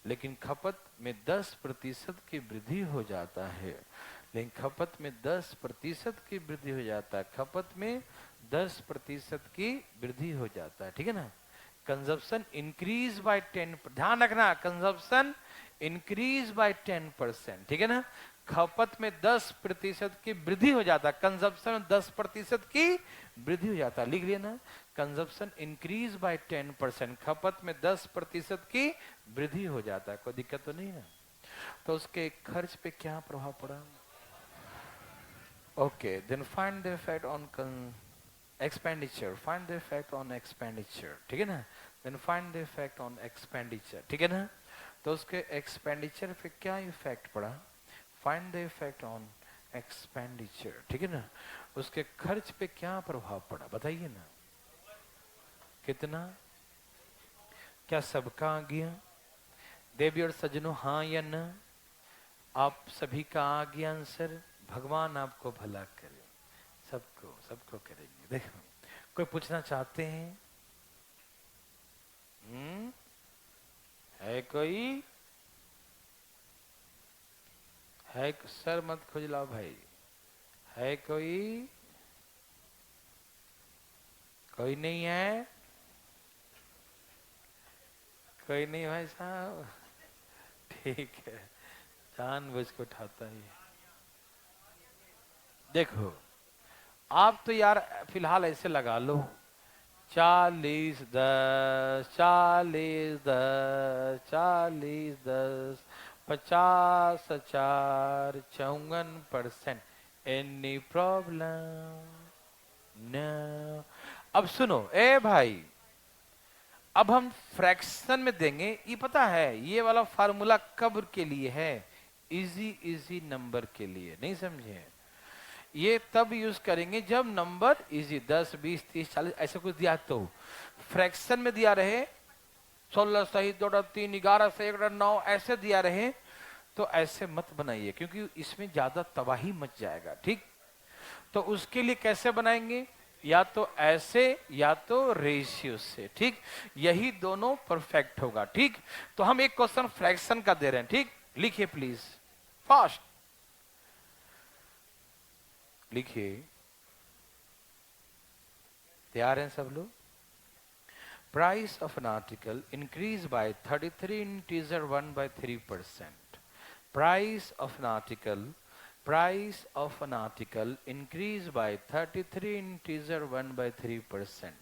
लेकिन खपत में 10% की वृद्धि हो जाता है। लेकिन खपत में 10% की वृद्धि हो जाता है। खपत में 10% की वृद्धि हो जाता है। ठीक है ना, कंजप्शन इंक्रीज बाय 10, ध्यान रखना, कंजप्शन इंक्रीज बाय 10%। ठीक है ना, खपत में 10% की वृद्धि हो जाता है, कंजप्शन में 10% की वृद्धि हो जाता है। लिख लिया ना, कंजप्शन इंक्रीज बाय 10%, खपत में 10% की वृद्धि हो जाता है। कोई दिक्कत तो नहीं ना? तो उसके खर्च पे क्या प्रभाव पड़ा? Okay, then find the effect on expenditure. Find the effect on expenditure. ठीक है ना, then find the effect on expenditure. ठीक है ना, तो उसके एक्सपेंडिचर पे क्या इफेक्ट पड़ा? Find the effect on expenditure. ठीक है ना, उसके खर्च पे क्या प्रभाव पड़ा, बताइए ना। कितना? क्या सबका आ गया? देवी और सज्जनों, हाँ या ना? आप सभी का आ गया आंसर? भगवान आपको भला करे, सबको सबको करेंगे। देखो, कोई पूछना चाहते हैं? है कोई? है? सर मत खुजलाओ भाई। है कोई? कोई नहीं है? कोई नहीं भाई साहब? ठीक है, जानबूझ के उठाता ही। देखो, आप तो यार फिलहाल ऐसे लगा लो, 40 10, 40 10, 40 10, 50 4, 54%। Any problem? नो। अब सुनो ए भाई, अब हम फ्रैक्शन में देंगे। ये पता है ये वाला फार्मूला कब के लिए है? इजी इजी नंबर के लिए, नहीं समझे? ये तब यूज करेंगे जब नंबर इजी 10 20 30 40 ऐसे कुछ दिया तो। फ्रैक्शन में दिया रहे 16 सही 2 3 11 से 1 9 ऐसे दिया रहे तो ऐसे मत बनाइए, क्योंकि इसमें ज्यादा तबाही मच जाएगा। ठीक, तो उसके लिए कैसे बनाएंगे? या तो ऐसे या तो रेशियो से। ठीक, यही दोनों परफेक्ट होगा। ठीक, तो हम एक क्वेश्चन फ्रैक्शन का दे रहे हैं। ठीक, लिखिए प्लीज फास्ट, लिखिए। तैयार हैं सब लोग? Price of an article increase by 33 integer 1 by 3%। Price of an article, price of an article increase by 33 integer 1 by 3%।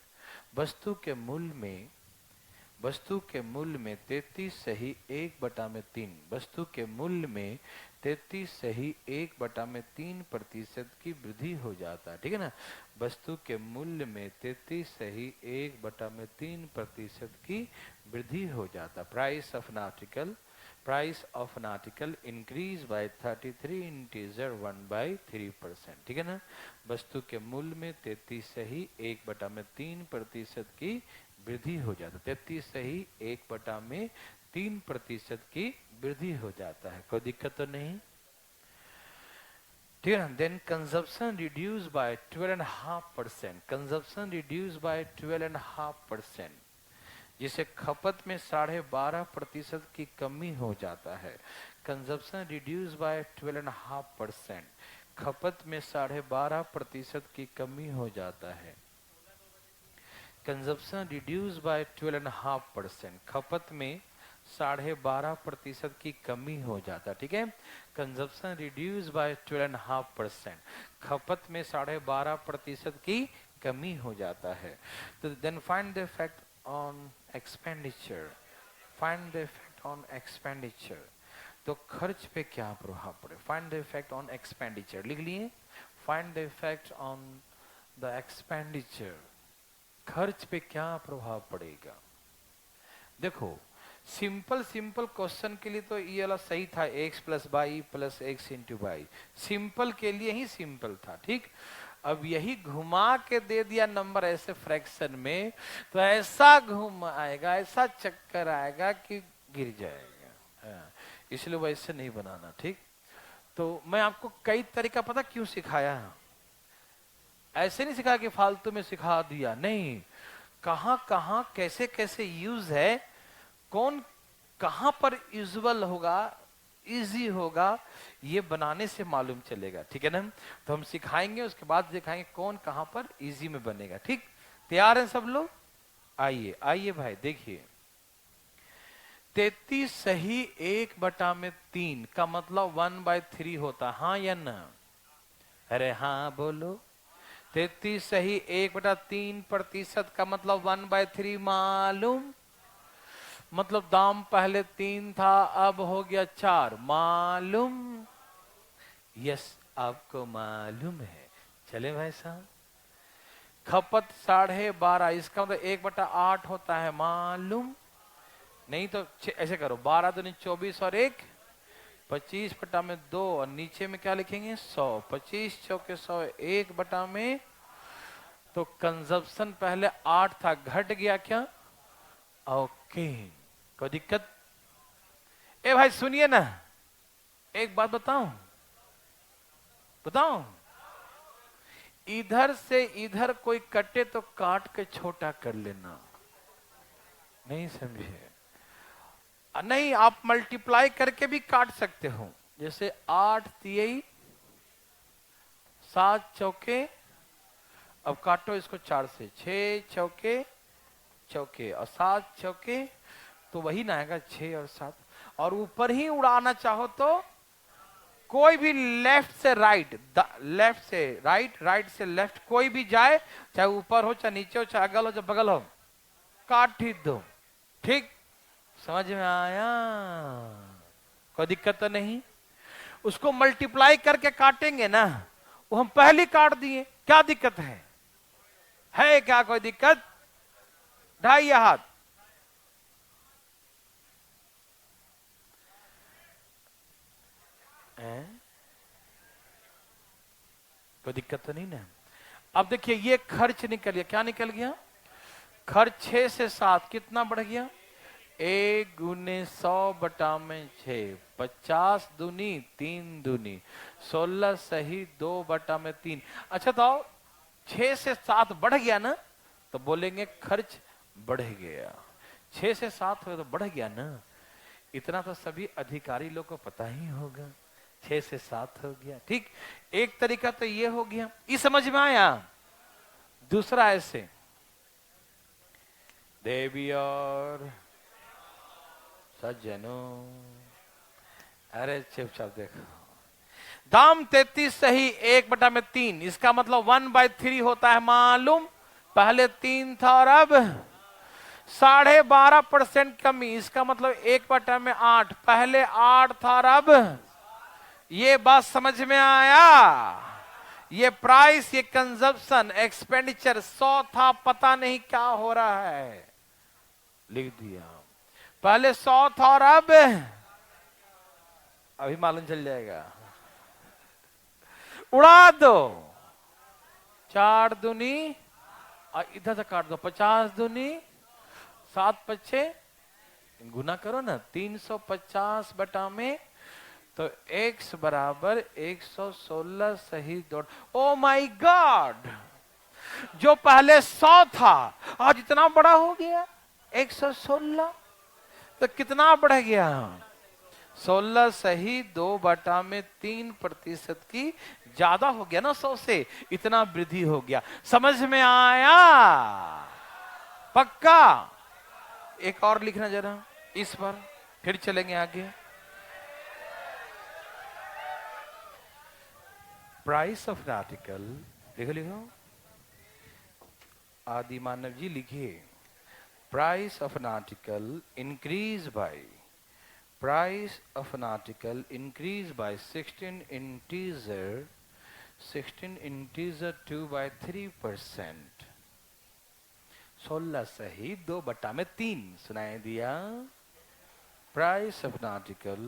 वस्तु के मूल्य में, वस्तु के मूल्य में 33 सही 1/3, वस्तु के मूल्य में 33 सही 1/3% की वृद्धि हो जाता है। ठीक है ना, वस्तु के मूल्य में 33 सही 1/3% की वृद्धि हो जाता है। Price of an article, price of an article increase by 33 integer 1 by 3%। ठीक है ना, वस्तु के मूल्य में 33 सही 1/3% की वृद्धि हो जाता है। 33 सही 1/3% की वृद्धि हो जाता है। कोई दिक्कत तो नहीं? ठीक है, then consumption reduce by 12.5%। Consumption reduce by 12.5%, जिसे खपत में 12.5% की कमी हो जाता है। कंजप्शन रिड्यूस बाय 12.5%, खपत में 12.5% की कमी हो जाता है। कंजप्शन रिड्यूस बाय 12.5%, खपत में 12.5% की कमी हो जाता है। ठीक है, कंजप्शन रिड्यूस बाय 12.5%, खपत में 12.5% की कमी हो जाता है। तो then find the effect on expenditure. Find the effect on expenditure, तो खर्च पे क्या प्रभाव पड़े? Find the effect on expenditure, लिख लिए। Find the effect on the expenditure, खर्च पे क्या प्रभाव पड़ेगा? देखो, सिंपल सिंपल क्वेश्चन के लिए तो ये वाला सही था, x plus y plus x into y, simple के लिए ही सिंपल था, ठीक। अब यही घुमा के दे दिया नंबर ऐसे फ्रैक्शन में, तो ऐसा घूम आएगा, ऐसा चक्कर आएगा कि गिर जाएगा। हाँ, इसलिए वैसे नहीं बनाना, ठीक। तो मैं आपको कई तरीका पता क्यों सिखाया है, ऐसे नहीं सिखाया कि फालतू में सिखा दिया, नहीं, कहां कहां कैसे कैसे यूज है, कौन कहां पर यूजुअल होगा, इजी होगा, ये बनाने से मालूम चलेगा, ठीक है ना। तो हम सिखाएंगे, उसके बाद दिखाएंगे कौन कहां पर इजी में बनेगा, ठीक। तैयार हैं सब लोग? आइए आइए भाई, देखिए 33 सही 1/3 का मतलब 1/3 होता, हाँ या ना? अरे हाँ बोलो। 33 सही 1/3% का मतलब 1/3 मालूम, मतलब दाम पहले 3 था अब हो गया 4 मालूम। यस, आपको मालूम है। चले भाई साहब, खपत 12.5, इसका मतलब 1/8 होता है मालूम। नहीं तो ऐसे करो, 12 दूनी 24 और 1 25/2, और नीचे में क्या लिखेंगे 100, 25 चौके 100, 1/में। तो कंजप्शन पहले 8 था, घट गया क्या? ओके, कोई दिक्कत? ए भाई सुनिए ना, एक बात बताऊं, बताऊं, इधर से इधर कोई कटे तो काट के छोटा कर लेना, नहीं समझे? नहीं, आप मल्टीप्लाई करके भी काट सकते हो, जैसे 8 तियई 7 चौके, अब काटो इसको 4 से, 6 चौके चौके और 7 चौके, तो वही ना आएगा 6 और 7। और ऊपर ही उड़ाना चाहो तो कोई भी लेफ्ट से राइट, लेफ्ट से राइट, राइट से लेफ्ट, कोई भी जाए, चाहे ऊपर हो चाहे नीचे हो चाहे अगल हो चाहे बगल हो, काट ही दो, ठीक। समझ में आया? कोई दिक्कत तो नहीं। उसको मल्टीप्लाई करके काटेंगे ना, वो हम पहले काट दिए, क्या दिक्कत है क्या कोई दिक्कत? ढाई हाथ, कोई दिक्कत तो नहीं ना। अब देखिए ये खर्च निकल गया, क्या निकल गया? खर्च 6 से 7 कितना बढ़ गया? 1 गुने 100/6, 50 दूनी 3 दूनी 16 सही 2/3। अच्छा तो 6 से 7 बढ़ गया ना, तो बोलेंगे खर्च बढ़ गया। 6 से 7 हो तो बढ़ गया ना, इतना तो सभी अधिकारी लोग को पता ही होगा, 6 से 7 हो गया, ठीक। एक तरीका तो ये हो गया, ये समझ में आया। दूसरा ऐसे, देवी और सज्जनों, अरे चुपचाप देखो, दाम 33 सही 1/3, इसका मतलब 1/3 होता है मालूम, पहले 3 था और अब 12.5% कमी, इसका मतलब 1/8, पहले 8 था और अब, ये बात समझ में आया? ये प्राइस, ये कंजप्शन, एक्सपेंडिचर 100 था, पता नहीं क्या हो रहा है, लिख दिया। पहले 100 था और अब, अभी मालूम चल जाएगा, उड़ा दो, 4 दूनी और इधर से काट दो, 50 दूनी 7 पच्चे, गुना करो ना 350 में, तो x बराबर 116 सही 2। ओ माय गॉड, जो पहले 100 था आज इतना बड़ा हो गया 116, तो कितना बढ़ गया? 16 सही 2/3% की ज्यादा हो गया ना, 100 से इतना वृद्धि हो गया। समझ में आया? पक्का? एक और लिखना जरा इस पर, फिर चलेंगे आगे। प्राइस ऑफ एन आर्टिकल, लिखो लिखो, आदि मानव जी लिखिए, price of an article increase by, price of an article increased by 16 integer 2/3%, 16 सही 2/3, सुनाई दिया? price of an article,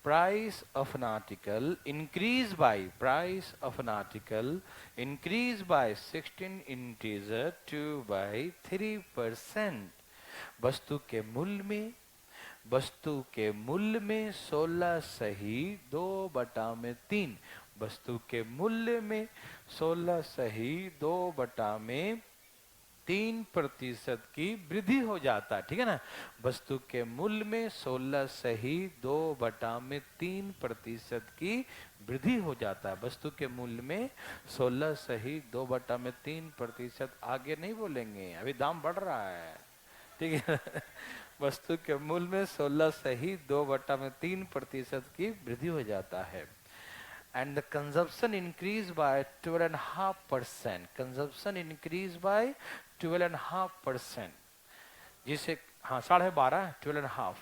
price of an article increase by, price of an article increase by 16 integer 2 by 3%. वस्तु के मूल्य में, वस्तु के मूल्य में 16 सही 2/3, वस्तु के मूल्य में 16 सही 2/3% की वृद्धि हो जाता है, ठीक है ना। वस्तु के मूल्य में 16 सही 2/3% की वृद्धि हो जाता है। वस्तु के मूल्य में 16 सही 2/3%। आगे नहीं बोलेंगे, अभी दाम बढ़ रहा है, ठीक है। वस्तु के मूल्य में 16 सही 2/3% की वृद्धि हो जाता है। And the consumption increased by 12.5%. Consumption increased by 12.5%. जिसे 12.5 12.5,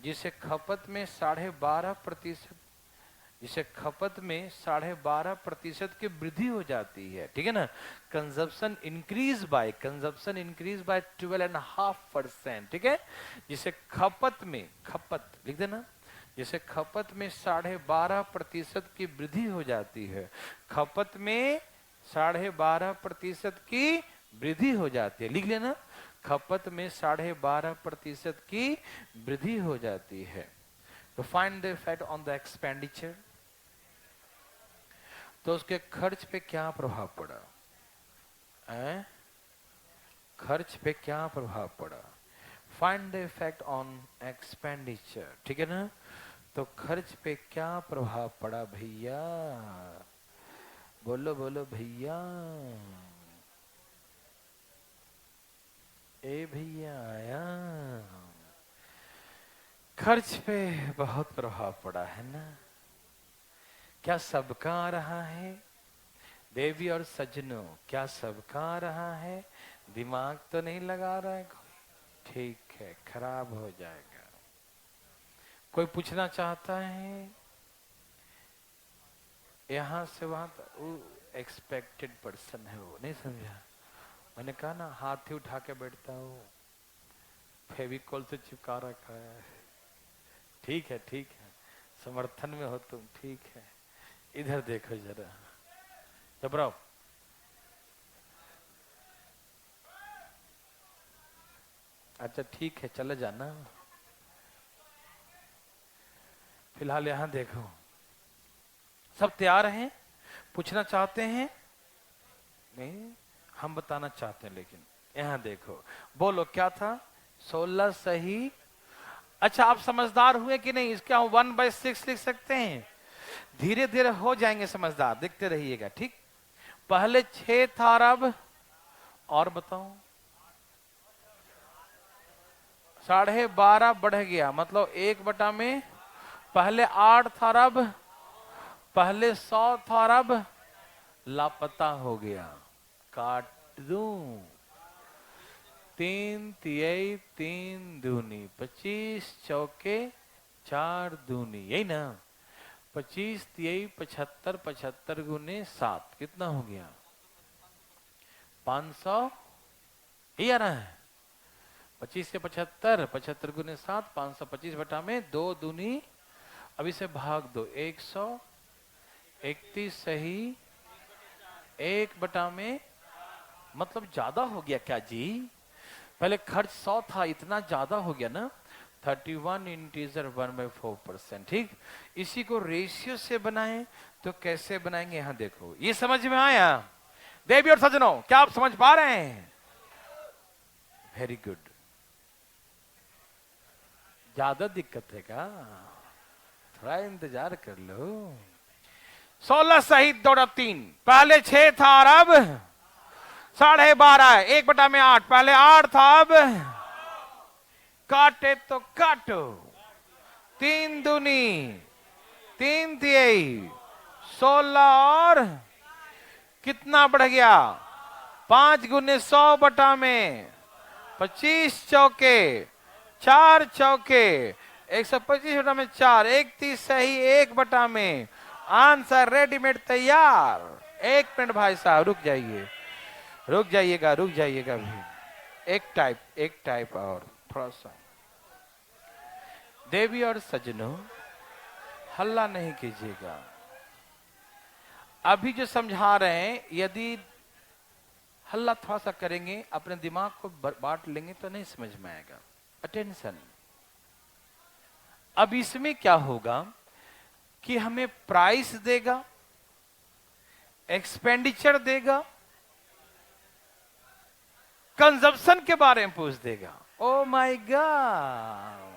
जिसे खपत में 12.5%, जिसे खपत में 12.5% की वृद्धि हो जाती है, ठीक है ना। कंजप्शन इंक्रीज बाय 12.5%, ठीक है। जिसे खपत में, खपत लिख देना, जिसे खपत में 12.5% की वृद्धि हो जाती है। खपत में 12.5% की वृद्धि हो जाती है, लिख लेना। खपत में 12.5% की वृद्धि हो जाती है। तो find the effect on the expenditure, तो उसके खर्च पे क्या प्रभाव पड़ा, खर्च पे क्या प्रभाव पड़ा। Find the effect on expenditure, ठीक है ना। तो खर्च पे क्या प्रभाव पड़ा भैया, बोलो बोलो भैया, ए भैया आया। खर्च पे बहुत प्रभाव पड़ा है ना। क्या सबका आ रहा है देवी और सज्जनों, क्या सबका आ रहा है। दिमाग तो नहीं लगा रहा है कोई, ठीक है, खराब हो जाएगा। कोई पूछना चाहता है, यहां से वहां एक्सपेक्टेड पर्सन है वो, नहीं समझा। मैंने कहा ना, हाथ ही उठा के बैठता हो, फेविकोल से चिपका रखा है, ठीक है ठीक है, समर्थन में हो तुम, ठीक है। इधर देखो जरा, घबराओ। अच्छा ठीक है, चले जाना। फिलहाल यहां देखो, सब तैयार हैं, पूछना चाहते हैं, नहीं हम बताना चाहते हैं, लेकिन यहां देखो, बोलो क्या था, 16 सही। अच्छा आप समझदार हुए कि नहीं, इसके हम 1/6 लिख सकते हैं, धीरे धीरे हो जाएंगे समझदार, देखते रहिएगा, ठीक। पहले 6 था, अब और बताओ 12.5 बढ़ गया, मतलब 1 में पहले 8 था, अब पहले 100 था, अब लापता हो गया, काट दूं। 3 तिहाई 3 दूनी 25 चौके 4 दूनी, यही ना। 25 तिहाई 75, 75 गुने 7 कितना हो गया 500, यही आ रहा है। 25 से 75, 75 गुने 7 525 बटा में 2 दूनी, अब इसे भाग दो, 131 सही 1 में, मतलब ज्यादा हो गया क्या जी, पहले खर्च 100 था, इतना ज्यादा हो गया ना। 31 इंटीजर 1/4%, ठीक। इसी को रेशियो से बनाएं तो कैसे बनाएंगे, यहां देखो, ये समझ में आया देवी और सज्जनों, क्या आप समझ पा रहे हैं। Very good. ज्यादा दिक्कत है क्या, थोड़ा इंतजार कर लो। 16 सही 2/3, पहले 6 था, अब 12.5 है, 1/8, पहले 8 था, अब काटे तो काटो, 3 दूनी 3 तिहाई 16, और कितना बढ़ गया 5 गुने 100 बटा में 25 चौके 4 चौके 125 बटा में 4, 31 सही 1 में। आंसर रेडीमेड तैयार। 1 मिनट भाई साहब, रुक जाइए, रुक जाइएगा, रुक जाइएगा भी, एक टाइप और थोड़ा सा। देवी और सज्जनों, हल्ला नहीं कीजिएगा। अभी जो समझा रहे हैं, यदि हल्ला थोड़ा सा करेंगे, अपने दिमाग को बांट लेंगे तो नहीं समझ में आएगा। अटेंशन। अब इसमें क्या होगा कि हमें प्राइस देगा, एक्सपेंडिचर देगा, कंजप्शन के बारे में पूछ देगा। ओ माय गॉड,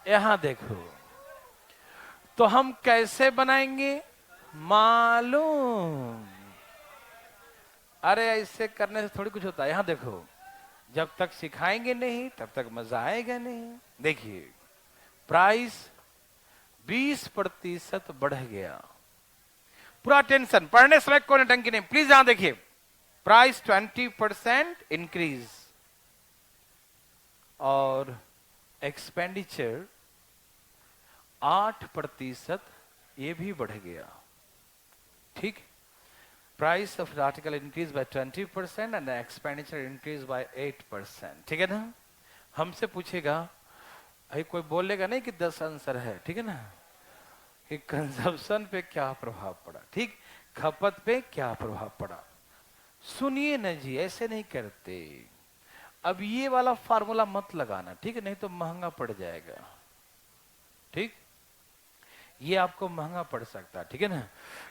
यहां देखो। तो हम कैसे बनाएंगे मालूम? अरे ऐसे करने से थोड़ी कुछ होता है। यहां देखो, जब तक सिखाएंगे नहीं तब तक मजा आएगा नहीं। देखिए, प्राइस 20% बढ़ गया। पूरा टेंशन, पढ़ने समय कोई टंकी नहीं, प्लीज यहां देखिए। प्राइस 20% इंक्रीज और एक्सपेंडिचर 8% ये भी बढ़ गया। ठीक, price of article increase by 20% and expenditure increase by 8%। ठीक है ना? हमसे पूछेगा, भाई कोई बोलेगा नहीं कि 10 आंसर है, ठीक है ना, कि कंजप्शन पे क्या प्रभाव पड़ा, ठीक, खपत पे क्या प्रभाव पड़ा। सुनिए ना जी, ऐसे नहीं करते। अब ये वाला फार्मूला मत लगाना, ठीक है, नहीं तो महंगा पड़ जाएगा। ठीक, ये आपको महंगा पड़ सकता है, ठीक है ना।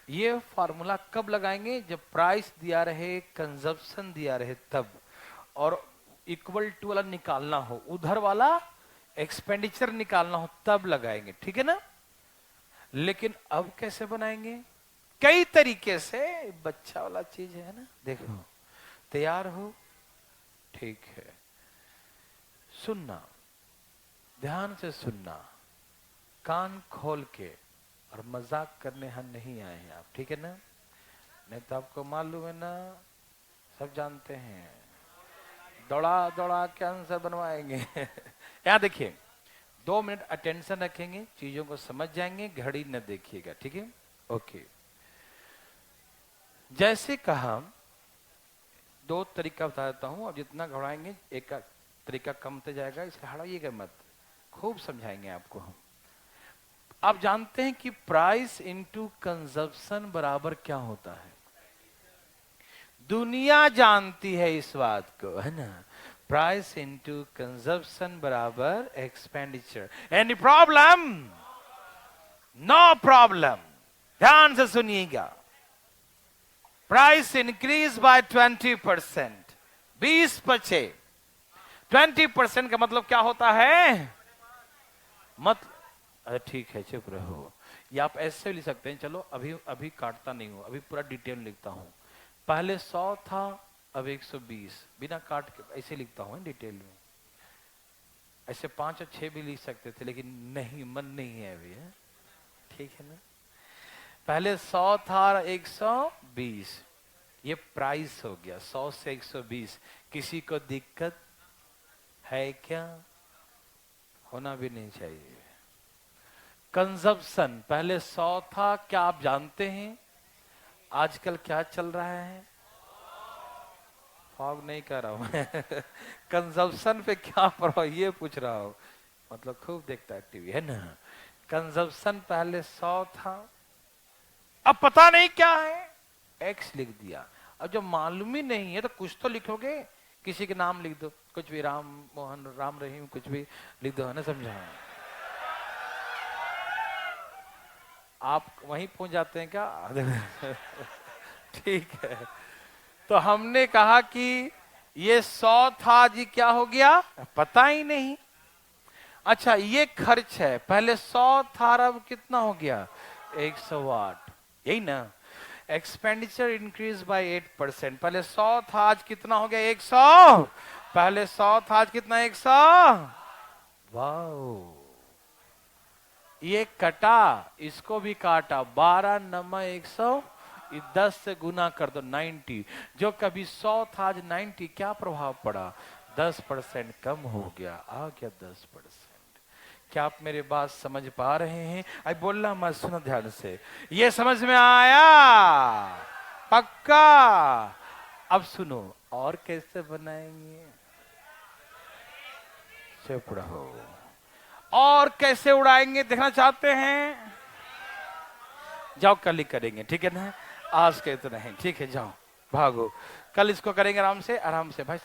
ये फार्मूला कब लगाएंगे? जब प्राइस दिया रहे, कंजप्शन दिया रहे तब, और इक्वल टू वाला निकालना हो, उधर वाला एक्सपेंडिचर निकालना हो, तब लगाएंगे, ठीक है ना। लेकिन अब कैसे बनाएंगे? कई तरीके से। बच्चा वाला चीज है ना। देखो, तैयार हो? ठीक है, सुनना, ध्यान से सुनना, कान खोल के। और मजाक करने हम नहीं आए हैं आप, ठीक है ना। नहीं तो आपको मालूम है ना, सब जानते हैं, दौड़ा दौड़ा के आंसर बनवाएंगे। यहां देखिए, 2 मिनट अटेंशन रखेंगे, चीजों को समझ जाएंगे, घड़ी न देखिएगा, ठीक है। ओके, जैसे कहा, 2 तरीका बता देता हूं। अब जितना घबराएंगे, एक का तरीका कम होते जाएगा, इसलिए हड़ाइएगा मत, खूब समझाएंगे आपको हम। आप जानते हैं कि प्राइस इनटू कंजप्शन बराबर क्या होता है? दुनिया जानती है इस बात को, है ना। प्राइस इनटू कंजप्शन बराबर expenditure. Any problem? No problem. ध्यान से सुनिएगा। Price increase by 20%, 20%। 20% का मतलब क्या होता है? अरे ठीक है, चुप रहो। या आप ऐसे लिख सकते हैं, चलो अभी अभी काटता नहीं हूं, अभी पूरा डिटेल लिखता हूं। पहले 100 था, अब 120, बिना काट के ऐसे लिखता हूं डिटेल में। ऐसे 5 और 6 भी लिख सकते थे, लेकिन नहीं, मन नहीं है अभी, है? ठीक है ना। पहले 100 था, 120, ये प्राइस हो गया 100 से 120। किसी को दिक्कत है क्या? होना भी नहीं चाहिए। कंजप्शन पहले 100 था, क्या आप जानते हैं आजकल क्या चल रहा है? फॉग नहीं कर रहा हूं मैं। कंजप्शन पे क्या प्रभाव, ये पूछ रहा हूं। मतलब खूब देखता है टीवी, है ना। कंजप्शन पहले 100 था, अब पता नहीं क्या है, एक्स लिख दिया। अब जब मालूम ही नहीं है तो कुछ तो लिखोगे, किसी के नाम लिख दो, कुछ भी, राम मोहन, राम रहीम, कुछ भी लिख दो, है ना, समझा। आप वहीं पहुंच जाते हैं क्या? ठीक है, तो हमने कहा कि ये 100 था जी, क्या हो गया पता ही नहीं। अच्छा, ये खर्च है, पहले 100 था, अब कितना हो गया? 108, यही ना। एक्सपेंडिचर इंक्रीज बाय 8%, पहले 100 था, आज कितना हो गया? 100। पहले 100 था, आज कितना? 100। वाओ, ये कटा, इसको भी काटा, 12 नमा 100, 10 से गुना कर दो, 90। जो कभी 100 था, आज 90, क्या प्रभाव पड़ा? 10% कम हो गया, आ गया 10%। क्या आप मेरी बात समझ पा रहे हैं? आई बोलना मत, सुनो ध्यान से। ये समझ में आया? पक्का? अब सुनो, और कैसे बनाएंगे? चुप रहो। और कैसे उड़ाएंगे देखना चाहते हैं? जाओ कल ही करेंगे, ठीक है ना? आज के तो नहीं, ठीक है, जाओ भागो, कल इसको करेंगे आराम से भाई।